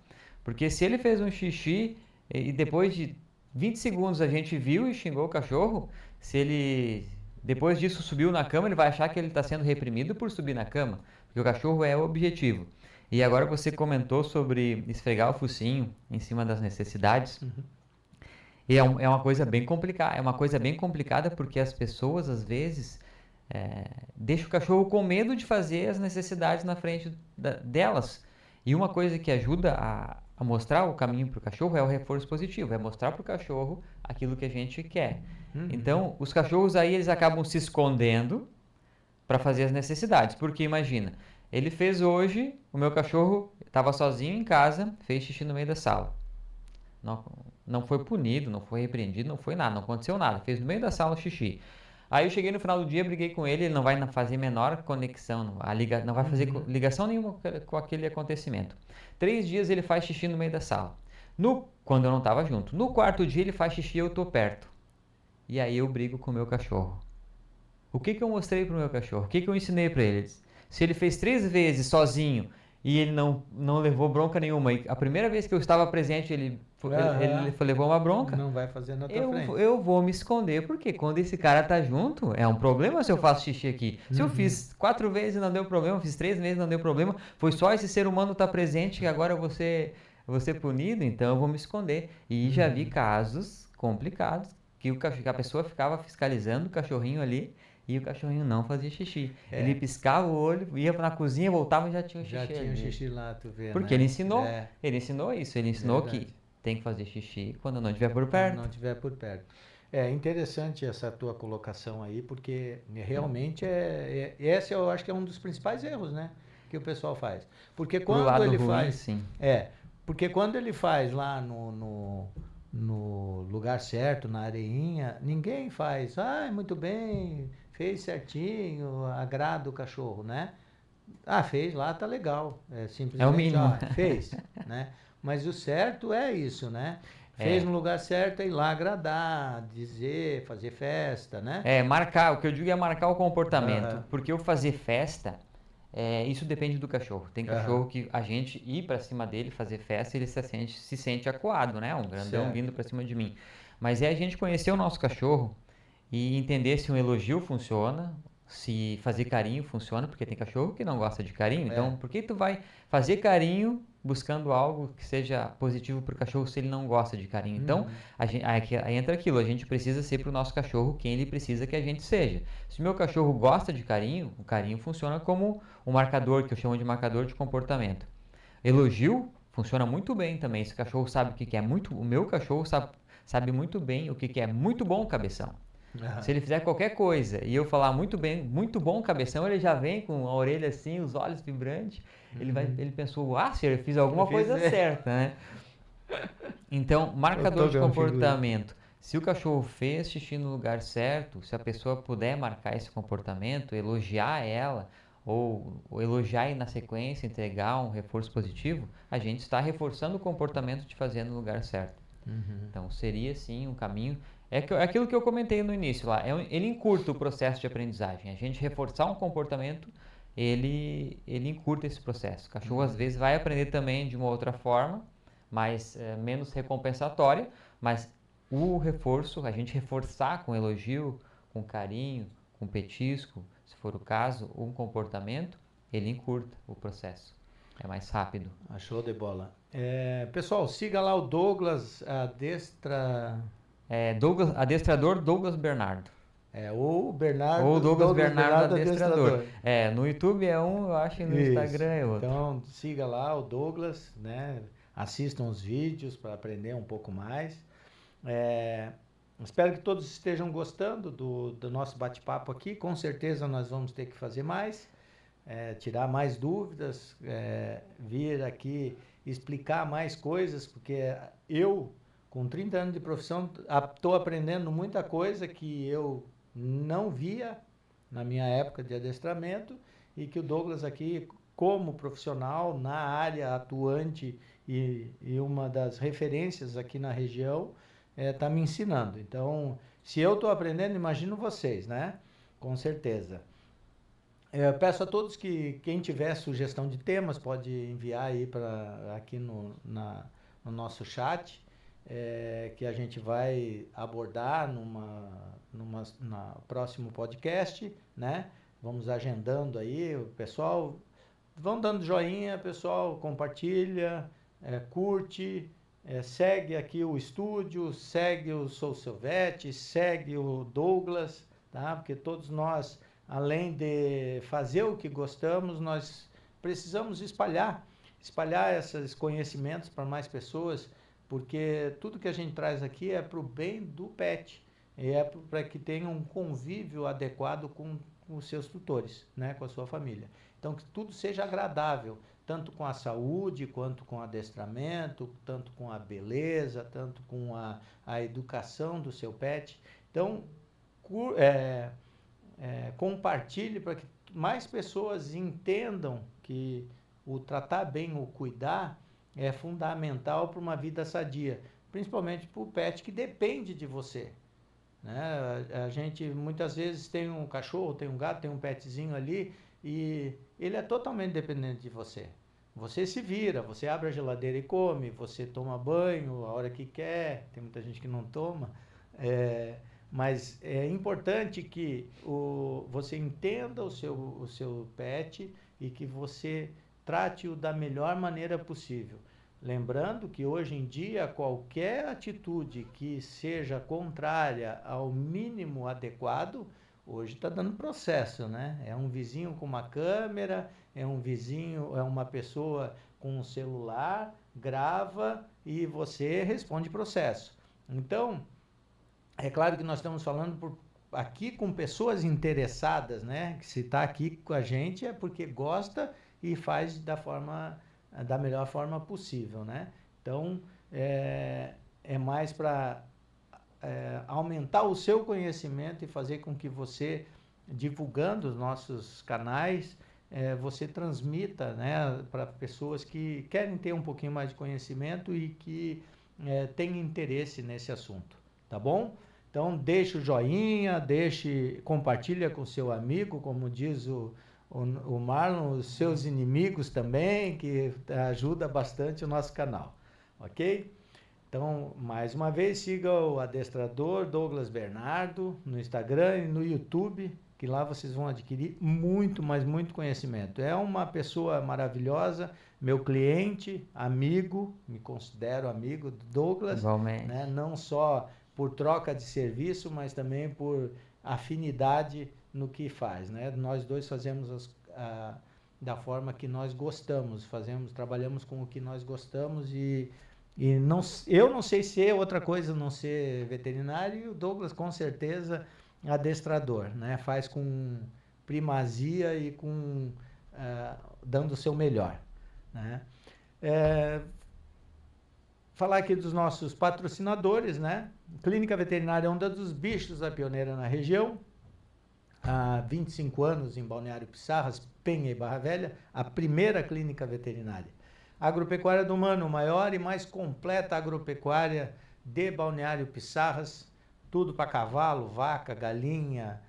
Porque se ele fez um xixi e depois de 20 segundos a gente viu e xingou o cachorro, se ele depois disso subiu na cama, ele vai achar que ele está sendo reprimido por subir na cama. Porque o cachorro é o objetivo. E agora você comentou sobre esfregar o focinho em cima das necessidades. E é uma coisa bem complicada. É uma coisa bem complicada porque as pessoas, às vezes, deixam o cachorro com medo de fazer as necessidades na frente delas. E uma coisa que ajuda a mostrar o caminho para o cachorro é o reforço positivo. É mostrar para o cachorro aquilo que a gente quer. Então, os cachorros aí, eles acabam se escondendo para fazer as necessidades. Porque, imagina, ele fez hoje, o meu cachorro estava sozinho em casa, fez xixi no meio da sala. Não foi punido, não foi repreendido, não foi nada, não aconteceu nada. Fez no meio da sala o xixi. Aí eu cheguei no final do dia, briguei com ele, ele não vai fazer menor conexão, não vai fazer ligação nenhuma com aquele acontecimento. 3 dias ele faz xixi no meio da sala. Quando eu não estava junto. No 4º dia ele faz xixi e eu estou perto. E aí eu brigo com o meu cachorro. O que eu mostrei pro meu cachorro? O que eu ensinei para ele? Se ele fez 3 vezes sozinho e ele não levou bronca nenhuma, e a primeira vez que eu estava presente ele ele levou uma bronca. Não vai fazer na tua frente. Eu vou me esconder, porque quando esse cara tá junto, é um problema se eu faço xixi aqui. Se eu fiz 4 vezes e não deu problema, fiz 3 vezes e não deu problema, foi só esse ser humano estar presente que agora eu vou ser punido, então eu vou me esconder. E já vi casos complicados que a pessoa ficava fiscalizando o cachorrinho ali e o cachorrinho não fazia xixi. Ele piscava o olho, ia na cozinha, voltava e já tinha o xixi. Já tinha o xixi lá, tu vê, porque né? Ele ensinou isso, ele ensinou que tem que fazer xixi quando não estiver por perto. Quando não estiver por perto. É interessante essa tua colocação aí, porque realmente esse eu acho que é um dos principais erros, né? Que o pessoal faz. Porque quando ele faz. Sim. Porque quando ele faz lá no lugar certo, na areinha, ninguém faz. Muito bem, fez certinho, agrada o cachorro, né? Fez lá, tá legal. Simplesmente, é o mínimo. Fez, né? Mas o certo é isso, né? Fez no lugar certo, é ir lá agradar, dizer, fazer festa, né? Marcar, o que eu digo é marcar o comportamento. Porque eu fazer festa, isso depende do cachorro. Tem cachorro que a gente ir pra cima dele, fazer festa, ele se sente acuado, né? Um grandão vindo pra cima de mim. Mas é a gente conhecer o nosso cachorro e entender se um elogio funciona, se fazer carinho funciona, porque tem cachorro que não gosta de carinho. Então, por que tu vai fazer carinho buscando algo que seja positivo para o cachorro se ele não gosta de carinho? Então, aí entra aquilo, a gente precisa ser para o nosso cachorro quem ele precisa que a gente seja. Se o meu cachorro gosta de carinho, o carinho funciona como um marcador, que eu chamo de marcador de comportamento. Elogio funciona muito bem também. Esse cachorro sabe o que é muito... O meu cachorro sabe muito bem o que é muito bom cabeção. Se ele fizer qualquer coisa e eu falar muito bem, muito bom cabeção, ele já vem com a orelha assim, os olhos vibrantes. Ele pensou, se eu fiz alguma coisa certa, né? Então, marcador de comportamento. Se o cachorro fez xixi no lugar certo, se a pessoa puder marcar esse comportamento, elogiar ela, ou elogiar e na sequência entregar um reforço positivo, a gente está reforçando o comportamento de fazer no lugar certo. Então, seria sim um caminho. É aquilo que eu comentei no início lá. Ele encurta o processo de aprendizagem. A gente reforçar um comportamento, ele encurta esse processo. O cachorro às vezes vai aprender também de uma outra forma, mas menos recompensatória. Mas o reforço, a gente reforçar com elogio, com carinho, com petisco, se for o caso, um comportamento, ele encurta o processo. É mais rápido. Show de bola. Pessoal, siga lá o Douglas adestrador Douglas Bernardo. Ou Bernardo. Ou Douglas Bernardo adestrador. No YouTube é um, eu acho, e no Instagram é outro. Então, siga lá o Douglas, né? Assistam os vídeos para aprender um pouco mais. Espero que todos estejam gostando do nosso bate-papo aqui. Com certeza nós vamos ter que fazer mais, tirar mais dúvidas, vir aqui explicar mais coisas, porque eu, com 30 anos de profissão, estou aprendendo muita coisa que eu não via na minha época de adestramento e que o Douglas aqui, como profissional na área atuante e uma das referências aqui na região, está me ensinando. Então, se eu estou aprendendo, imagino vocês, né? Com certeza. Eu peço a todos que quem tiver sugestão de temas pode enviar aí aqui no nosso chat, que a gente vai abordar na próximo podcast, né? Vamos agendando aí, o pessoal, vão dando joinha, pessoal, compartilha, curte, segue aqui o estúdio, segue o Sou Silvete, segue o Douglas, tá? Porque todos nós, além de fazer o que gostamos, nós precisamos espalhar esses conhecimentos para mais pessoas, porque tudo que a gente traz aqui é para o bem do pet, e é para que tenha um convívio adequado com os seus tutores, né, com a sua família. Então, que tudo seja agradável, tanto com a saúde, quanto com o adestramento, tanto com a beleza, tanto com a educação do seu pet. Então, compartilhe para que mais pessoas entendam que o tratar bem, o cuidar, é fundamental para uma vida sadia, principalmente para o pet que depende de você, né? A gente muitas vezes tem um cachorro, tem um gato, tem um petzinho ali e ele é totalmente dependente de você, você se vira, você abre a geladeira e come, você toma banho a hora que quer, tem muita gente que não toma, mas é importante que você entenda o seu pet e que você trate-o da melhor maneira possível. Lembrando que hoje em dia qualquer atitude que seja contrária ao mínimo adequado, hoje está dando processo, né? É um vizinho com uma câmera, é um vizinho, é uma pessoa com um celular, grava e você responde processo. Então, é claro que nós estamos falando aqui com pessoas interessadas, né? Que se está aqui com a gente é porque gosta e faz da melhor forma possível, né? Então, é mais para aumentar o seu conhecimento e fazer com que você, divulgando os nossos canais, você transmita, né, para pessoas que querem ter um pouquinho mais de conhecimento e que têm interesse nesse assunto, tá bom? Então, deixe o joinha, compartilha com seu amigo, como diz o Marlon, os seus inimigos também, que ajuda bastante o nosso canal, ok? Então, mais uma vez, siga o adestrador Douglas Bernardo no Instagram e no YouTube, que lá vocês vão adquirir muito, mas muito conhecimento. É uma pessoa maravilhosa, meu cliente, amigo, me considero amigo do Douglas, né? Não só por troca de serviço, mas também por afinidade no que faz, né? Nós dois fazemos da forma que nós gostamos, trabalhamos com o que nós gostamos e não, eu não sei ser outra coisa não ser veterinário, e o Douglas com certeza adestrador, né? Faz com primazia e dando o seu melhor, né? Falar aqui dos nossos patrocinadores, né? Clínica Veterinária Onda dos Bichos, a pioneira na região, há 25 anos em Balneário Pissarras, Penha e Barra Velha, a primeira clínica veterinária. Agropecuária do Mano, maior e mais completa agropecuária de Balneário Pissarras, tudo para cavalo, vaca, galinha,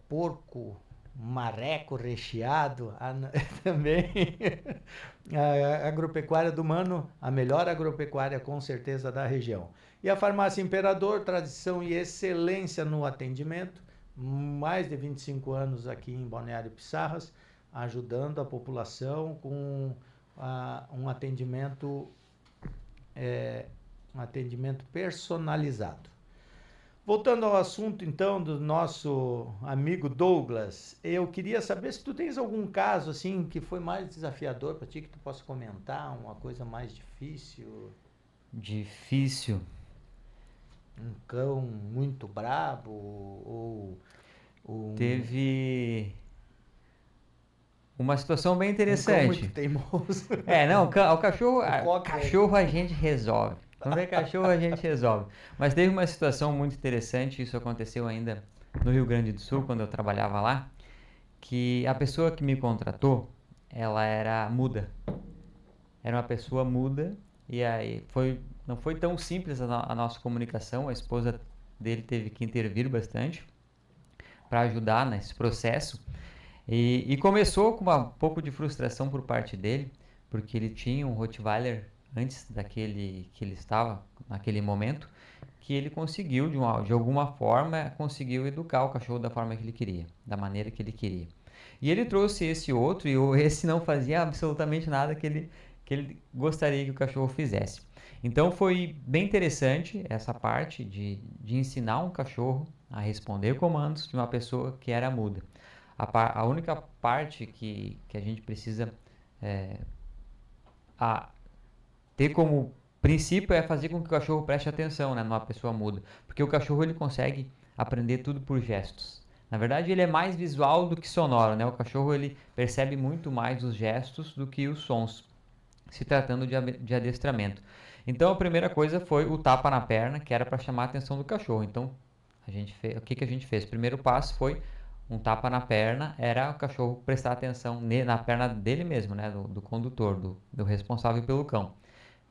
porco, marreco recheado, também. A agropecuária do Mano, a melhor agropecuária com certeza da região. E a Farmácia Imperador, tradição e excelência no atendimento, mais de 25 anos aqui em Balneário Pissarras, ajudando a população com um atendimento personalizado. Voltando ao assunto, então, do nosso amigo Douglas, eu queria saber se tu tens algum caso, assim, que foi mais desafiador para ti, que tu possa comentar, uma coisa mais difícil. Difícil? Um cão muito brabo, ou Teve uma situação bem interessante. Um cão muito teimoso. O cachorro a gente resolve. Quando é cachorro, a gente resolve. Mas teve uma situação muito interessante, isso aconteceu ainda no Rio Grande do Sul, quando eu trabalhava lá, que a pessoa que me contratou, ela era muda. Era uma pessoa muda, e aí não foi tão simples a nossa comunicação, a esposa dele teve que intervir bastante para ajudar nesse processo. E começou com um pouco de frustração por parte dele, porque ele tinha um Rottweiler antes daquele que ele estava naquele momento, que ele conseguiu, de alguma forma, conseguiu educar o cachorro da forma que ele queria, da maneira que ele queria. E ele trouxe esse outro, e esse não fazia absolutamente nada que ele gostaria que o cachorro fizesse. Então foi bem interessante essa parte de ensinar um cachorro a responder comandos de uma pessoa que era muda. A única parte que a gente precisa ter como princípio é fazer com que o cachorro preste atenção, né, numa pessoa muda. Porque o cachorro ele consegue aprender tudo por gestos. Na verdade, ele é mais visual do que sonoro, né? O cachorro ele percebe muito mais os gestos do que os sons, se tratando de adestramento. Então, a primeira coisa foi o tapa na perna, que era para chamar a atenção do cachorro. Então, o que a gente fez? O primeiro passo foi um tapa na perna, era o cachorro prestar atenção na perna dele mesmo, né? Do condutor, do responsável pelo cão,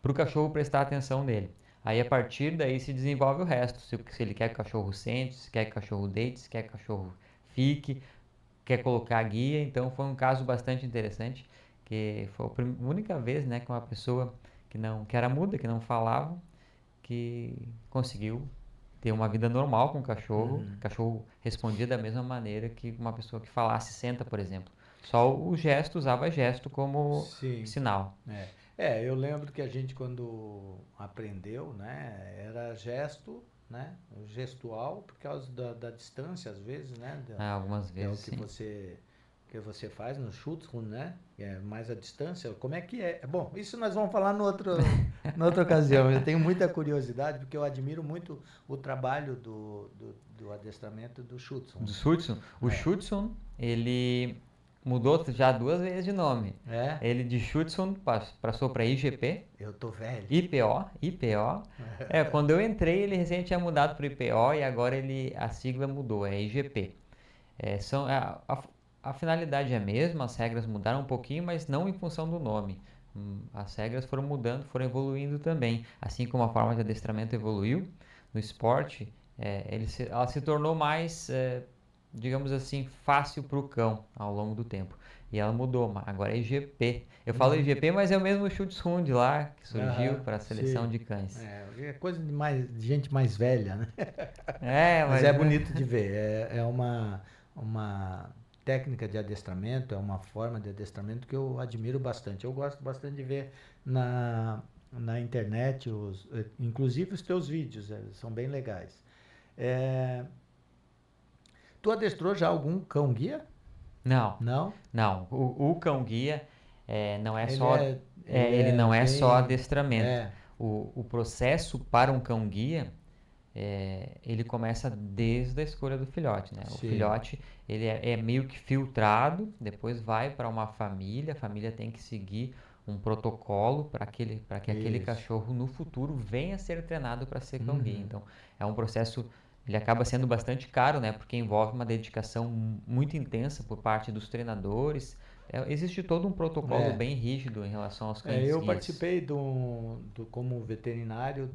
para o cachorro prestar atenção nele. Aí, a partir daí, se desenvolve o resto. Se ele quer que o cachorro sente, se quer que o cachorro deite, se quer que o cachorro fique, quer colocar a guia. Então, foi um caso bastante interessante que foi a única vez, né, que uma pessoa que era muda, que não falava, que conseguiu ter uma vida normal com o cachorro. O cachorro respondia da mesma maneira que uma pessoa que falasse senta, por exemplo. Só o gesto, usava gesto como Sim. sinal. Eu lembro que a gente quando aprendeu, né, era gesto, né, gestual, por causa da distância, às vezes, né, Algumas que é o vezes, que sim. você faz no Schutzhund, né, que é mais a distância, como é que é? Bom, isso nós vamos falar na outra ocasião. Eu tenho muita curiosidade, porque eu admiro muito o trabalho do adestramento do Schutzhund. Do Schutzhund. O Schutzhund, ele mudou já 2 vezes de nome. Ele de Schutzhund passou para IGP. Eu tô velho. IPO. Quando eu entrei, ele recém tinha mudado para IPO e agora a sigla mudou, é IGP. A finalidade é a mesma, as regras mudaram um pouquinho, mas não em função do nome. As regras foram mudando, foram evoluindo também. Assim como a forma de adestramento evoluiu no esporte, ela se tornou mais, digamos assim, fácil para o cão ao longo do tempo. E ela mudou, agora é IGP. Eu falo IGP, mas é o mesmo Schutzhund lá, que surgiu para a seleção de cães. É coisa de gente mais velha, né? Mas é bonito de ver. É uma técnica de adestramento, é uma forma de adestramento que eu admiro bastante. Eu gosto bastante de ver na internet, inclusive os teus vídeos, são bem legais. Tu adestrou já algum cão-guia? Não. Não? Não. O cão-guia não é Ele só... ele não é bem- só adestramento. É. O processo para um cão-guia, ele começa desde a escolha do filhote, né? O Sim. filhote, ele é meio que filtrado, depois vai para uma família, a família tem que seguir um protocolo para que aquele Isso. cachorro no futuro venha a ser treinado para ser cão-guia. Então, é um processo, ele acaba sendo bastante caro, né? Porque envolve uma dedicação muito intensa por parte dos treinadores. Existe todo um protocolo bem rígido em relação aos cães Eu guias. participei como veterinário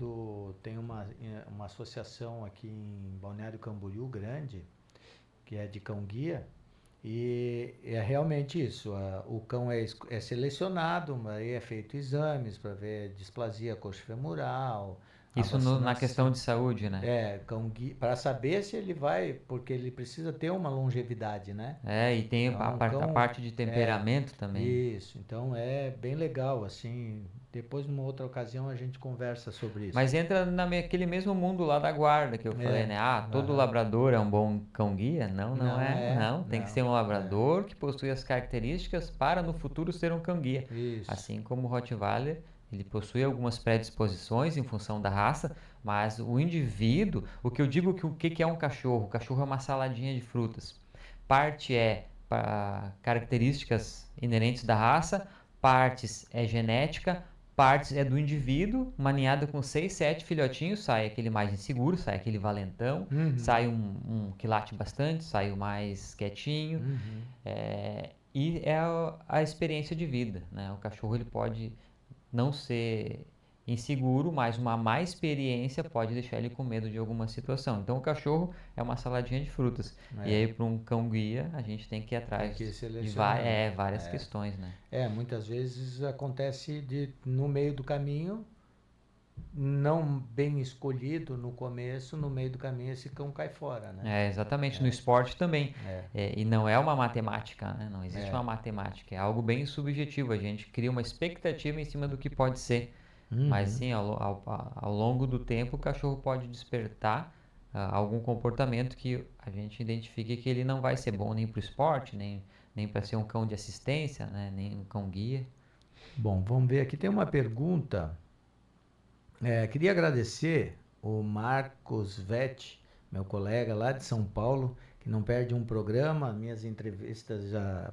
tem uma associação aqui em Balneário Camboriú grande, que é de cão-guia, e é realmente isso. O cão é selecionado, aí é feito exames para ver displasia coxofemoral. Isso na questão de saúde, né? Cão-guia, para saber se ele vai, porque ele precisa ter uma longevidade, né? E tem Então, a parte de temperamento também. Isso, então é bem legal, assim. Depois, numa outra ocasião, a gente conversa sobre isso. Mas entra naquele mesmo mundo lá da guarda que eu falei, né? Todo labrador é um bom cão-guia? Não é. Não, tem que ser um labrador que possui as características para no futuro ser um cão-guia. Isso. Assim como o Rottweiler, ele possui algumas predisposições em função da raça, mas o indivíduo, o que eu digo que o que é um cachorro? O cachorro é uma saladinha de frutas. Parte características inerentes da raça, partes é genética, partes é do indivíduo. Uma ninhada com 6, 7 filhotinhos, sai aquele mais inseguro, sai aquele valentão, sai um que late bastante, sai o mais quietinho. E é a experiência de vida, né? O cachorro ele pode não ser inseguro, mas uma má experiência pode deixar ele com medo de alguma situação. Então o cachorro é uma saladinha de frutas. E aí para um cão-guia a gente tem que ir atrás de várias questões, né? Muitas vezes acontece no meio do caminho, não bem escolhido no começo, no meio do caminho esse cão cai fora, né? Exatamente. No esporte também. E não é uma matemática, né? Não existe uma matemática. É algo bem subjetivo. A gente cria uma expectativa em cima do que pode ser. Mas sim, ao longo do tempo o cachorro pode despertar algum comportamento que a gente identifique que ele não vai ser bom nem para o esporte, nem para ser um cão de assistência, né? Nem um cão guia. Bom, vamos ver aqui. Tem uma pergunta. Queria agradecer o Marcos Vetti, meu colega lá de São Paulo, que não perde um programa. Minhas entrevistas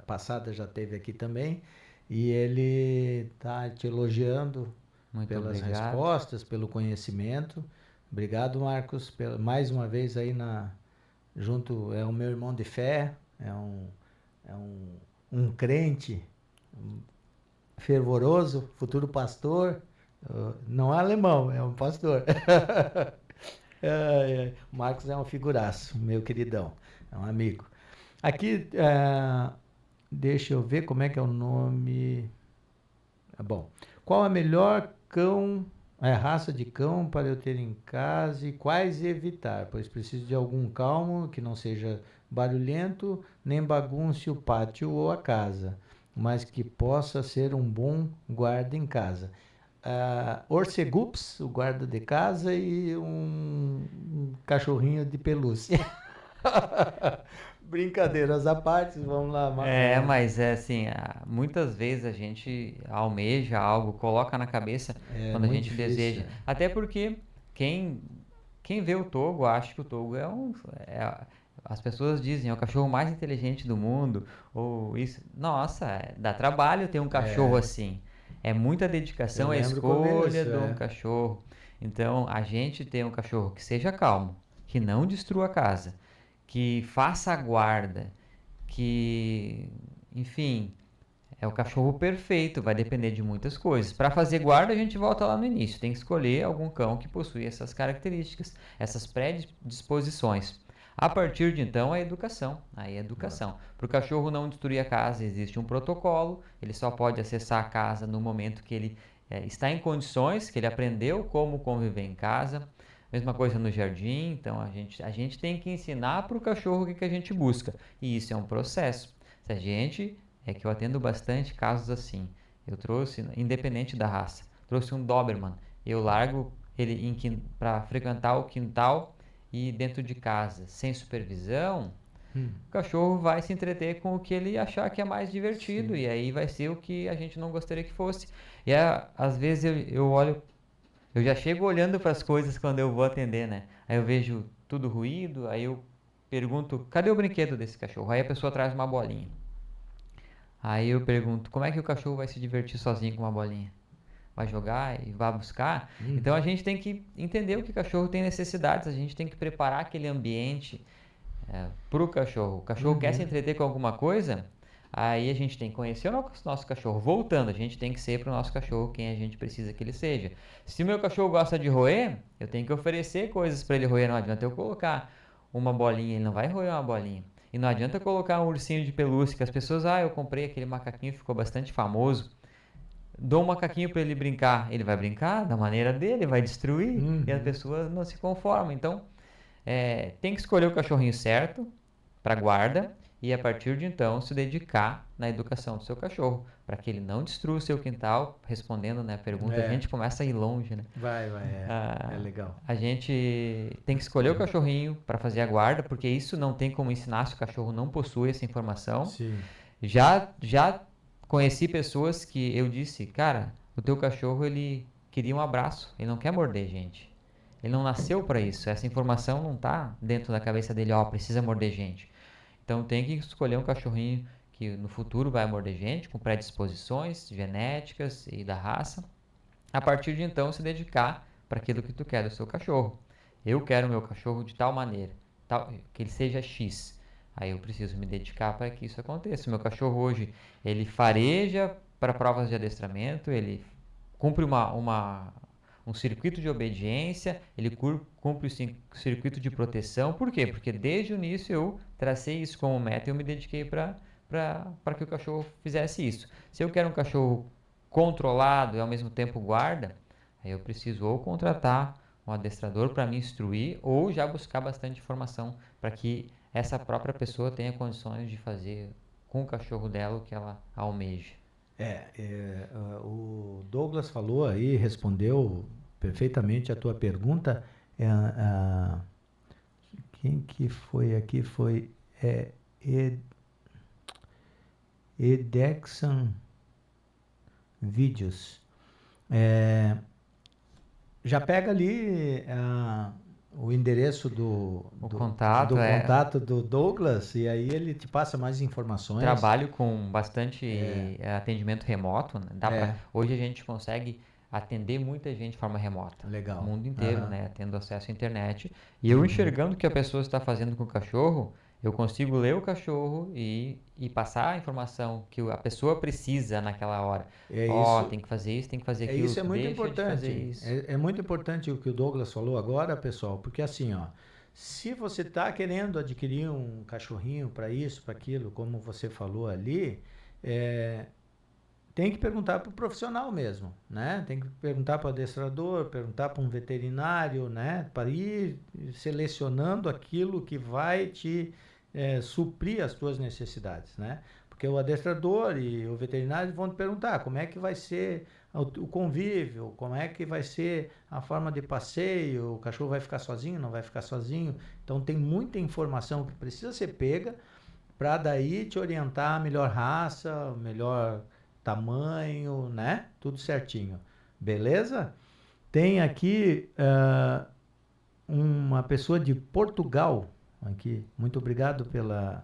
passadas já teve aqui também. E ele está te elogiando pelas respostas, pelo conhecimento. Obrigado, Marcos, mais uma vez aí junto, é o meu irmão de fé, é um crente fervoroso, futuro pastor, não é alemão, é um pastor. O Marcos é um figuraço, meu queridão, é um amigo. Aqui, Deixa eu ver como é que é o nome. Bom, qual a melhor raça de cão para eu ter em casa e quais evitar? Pois preciso de algum calmo que não seja barulhento, nem bagunce o pátio ou a casa, mas que possa ser um bom guarda em casa. Orcegups, o guarda de casa, e um cachorrinho de pelúcia. Brincadeiras à parte, vamos lá. Mas é assim, muitas vezes a gente almeja algo, coloca na cabeça quando a muito gente difícil. deseja. Até porque quem, quem vê o Togo acha que o Togo as pessoas dizem, é o cachorro mais inteligente do mundo, ou isso. Nossa, dá trabalho ter um cachorro assim. É muita dedicação, Eu a lembro começo, escolha de um cachorro. Então, a gente tem um cachorro que seja calmo, que não destrua a casa, que faça a guarda, que, enfim, é o cachorro perfeito, vai depender de muitas coisas. Para fazer guarda, a gente volta lá no início, tem que escolher algum cão que possui essas características, essas predisposições. A partir de então, a educação. Aí é educação. Para o cachorro não destruir a casa, existe um protocolo, ele só pode acessar a casa no momento que ele está em condições, que ele aprendeu como conviver em casa. Mesma coisa no jardim, então a gente tem que ensinar para o cachorro o que a gente busca. E isso é um processo. Se a gente, que eu atendo bastante casos assim, eu trouxe, independente da raça, trouxe um Doberman, eu largo ele para frequentar o quintal e dentro de casa, sem supervisão, o cachorro vai se entreter com o que ele achar que é mais divertido. Sim. E aí vai ser o que a gente não gostaria que fosse. E às vezes eu olho. Eu já chego olhando para as coisas quando eu vou atender, né? Aí eu vejo tudo ruído, aí eu pergunto, cadê o brinquedo desse cachorro? Aí a pessoa traz uma bolinha. Aí eu pergunto, como é que o cachorro vai se divertir sozinho com uma bolinha? Vai jogar e vai buscar? Então a gente tem que entender o que o cachorro tem necessidades, a gente tem que preparar aquele ambiente para o cachorro. O cachorro quer se entreter com alguma coisa? Aí a gente tem que conhecer o nosso cachorro. Voltando, a gente tem que ser para o nosso cachorro quem a gente precisa que ele seja. Se o meu cachorro gosta de roer, eu tenho que oferecer coisas para ele roer. Não adianta eu colocar uma bolinha, ele não vai roer uma bolinha. E não adianta colocar um ursinho de pelúcia, que as pessoas, eu comprei aquele macaquinho, ficou bastante famoso. Dou um macaquinho para ele brincar. Ele vai brincar da maneira dele, vai destruir, e a pessoa não se conforma. Então, tem que escolher o cachorrinho certo para guarda. E a partir de então se dedicar na educação do seu cachorro, para que ele não destrua o seu quintal. Respondendo, né, a pergunta, a gente começa a ir longe, né? Vai, é legal. A gente tem que escolher o cachorrinho para fazer a guarda, porque isso não tem como ensinar se o cachorro não possui essa informação. Sim. Já conheci pessoas que eu disse, cara, o teu cachorro ele queria um abraço, ele não quer morder gente. Ele não nasceu para isso, essa informação não está dentro da cabeça dele, precisa morder gente. Então tem que escolher um cachorrinho que no futuro vai morder gente, com predisposições genéticas e da raça. A partir de então se dedicar para aquilo que tu quer do seu cachorro. Eu quero o meu cachorro de tal maneira, que ele seja X. Aí eu preciso me dedicar para que isso aconteça. O meu cachorro hoje, ele fareja para provas de adestramento, ele cumpre um circuito de obediência, ele cumpre o circuito de proteção. Por quê? Porque desde o início eu tracei isso como meta e eu me dediquei para que o cachorro fizesse isso. Se eu quero um cachorro controlado e ao mesmo tempo guarda, aí eu preciso ou contratar um adestrador para me instruir ou já buscar bastante informação para que essa própria pessoa tenha condições de fazer com o cachorro dela o que ela almeja. O Douglas falou aí, respondeu perfeitamente a tua pergunta. Quem que foi aqui? Foi Edexon Vídeos. Já pega ali o endereço do contato do Douglas, e aí ele te passa mais informações. Trabalho com bastante atendimento remoto, né? Hoje a gente consegue atender muita gente de forma remota. Legal. O mundo inteiro, né? Tendo acesso à internet. E eu enxergando o que a pessoa está fazendo com o cachorro, eu consigo ler o cachorro e passar a informação que a pessoa precisa naquela hora. Tem que fazer isso, tem que fazer aquilo. Isso é muito importante. É muito importante o que o Douglas falou agora, pessoal, porque assim, Se você está querendo adquirir um cachorrinho para isso, para aquilo, como você falou ali, tem que perguntar para o profissional mesmo, né? Tem que perguntar para o adestrador, perguntar para um veterinário, né? Para ir selecionando aquilo que vai te suprir as tuas necessidades, né? Porque o adestrador e o veterinário vão te perguntar como é que vai ser o convívio, como é que vai ser a forma de passeio, o cachorro vai ficar sozinho, não vai ficar sozinho. Então tem muita informação que precisa ser pega para daí te orientar a melhor raça, melhor tamanho, né? Tudo certinho. Beleza? Tem aqui uma pessoa de Portugal aqui. Muito obrigado pela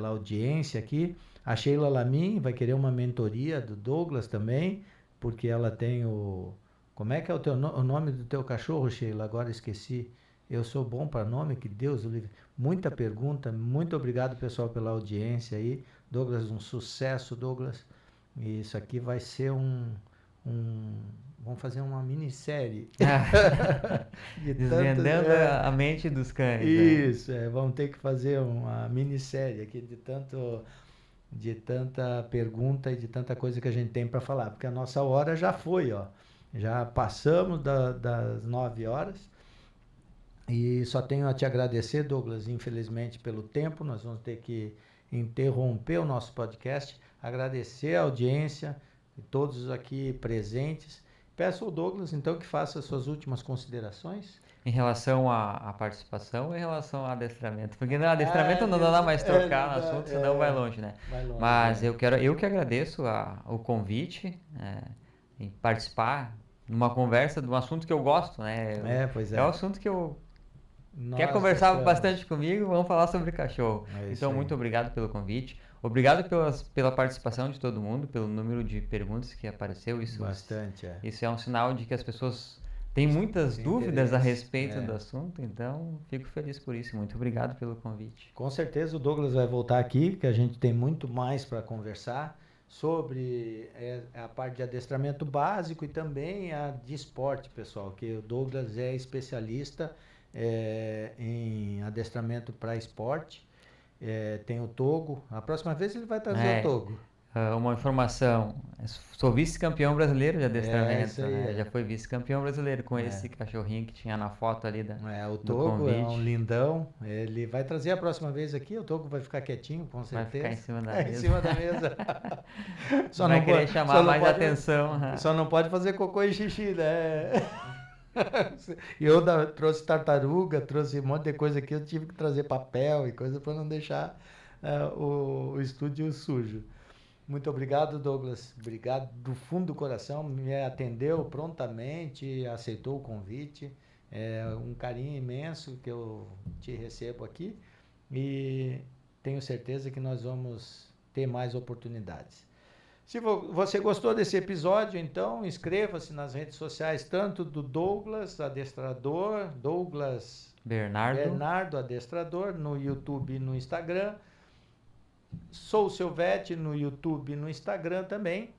audiência aqui. A Sheila Lamin vai querer uma mentoria do Douglas também, porque ela tem o... Como é que é o nome do teu cachorro, Sheila? Agora esqueci. Eu sou bom para nome, que Deus o livre. Muita pergunta, muito obrigado, pessoal, pela audiência aí. Douglas, um sucesso, Douglas. E isso aqui vai ser vamos fazer uma minissérie. Desvendando a mente dos cães. Isso, vamos ter que fazer uma minissérie aqui de tanta pergunta e de tanta coisa que a gente tem para falar, porque a nossa hora já foi, ó. Já passamos das 9 horas e só tenho a te agradecer, Douglas, infelizmente pelo tempo, nós vamos ter que interromper o nosso podcast, agradecer a audiência de todos aqui presentes. Peço ao Douglas, então, que faça as suas últimas considerações. Em relação à participação ou em relação ao adestramento? Porque no adestramento não dá mais trocar no assunto, senão vai longe, né? Vai longe, mas eu que agradeço o convite em participar numa conversa de um assunto que eu gosto, né? Pois é. É um assunto que eu... Quer conversar bastante comigo? Vamos falar sobre cachorro. Então, muito obrigado pelo convite. Obrigado pela participação de todo mundo, pelo número de perguntas que apareceu. Isso é um sinal de que as pessoas têm muitas dúvidas a respeito do assunto, então fico feliz por isso. Muito obrigado pelo convite. Com certeza o Douglas vai voltar aqui, que a gente tem muito mais para conversar sobre a parte de adestramento básico e também a de esporte, pessoal, que o Douglas é especialista em adestramento para esporte. Tem o Togo. A próxima vez ele vai trazer o Togo. Uma informação, sou vice-campeão brasileiro de adestramento, né? Já foi vice-campeão brasileiro com esse cachorrinho que tinha na foto ali o Togo é um lindão, ele vai trazer a próxima vez aqui, o Togo vai ficar quietinho, com certeza. Vai ficar em cima da mesa. Em cima da mesa. Só vai querer chamar mais atenção. Só não pode fazer cocô e xixi, né? Eu trouxe tartaruga, trouxe um monte de coisa aqui, eu tive que trazer papel e coisa para não deixar o estúdio sujo. Muito obrigado, Douglas. Obrigado do fundo do coração. Me atendeu prontamente, aceitou o convite. É um carinho imenso que eu te recebo aqui e tenho certeza que nós vamos ter mais oportunidades. Se você gostou desse episódio, então inscreva-se nas redes sociais, tanto do Douglas, adestrador, Douglas Bernardo, adestrador, no YouTube e no Instagram. Sou o Seu Vet no YouTube e no Instagram também.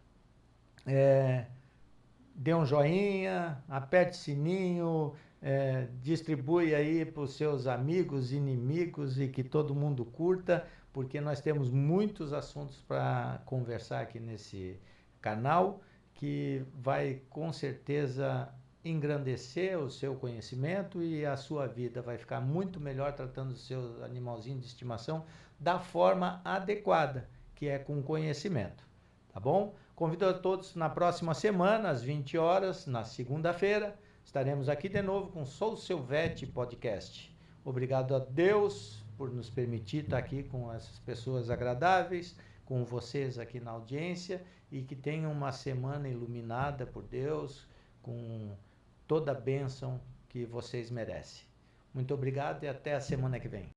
Dê um joinha, aperte o sininho, distribui aí para os seus amigos, inimigos e que todo mundo curta, porque nós temos muitos assuntos para conversar aqui nesse canal, que vai com certeza engrandecer o seu conhecimento e a sua vida vai ficar muito melhor tratando o seu animalzinho de estimação da forma adequada, que é com conhecimento, tá bom? Convido a todos na próxima semana, às 20 horas, na segunda-feira, estaremos aqui de novo com Sou Seu Vet Podcast. Obrigado a Deus por nos permitir estar aqui com essas pessoas agradáveis, com vocês aqui na audiência e que tenham uma semana iluminada por Deus, com toda a bênção que vocês merecem. Muito obrigado e até a semana que vem.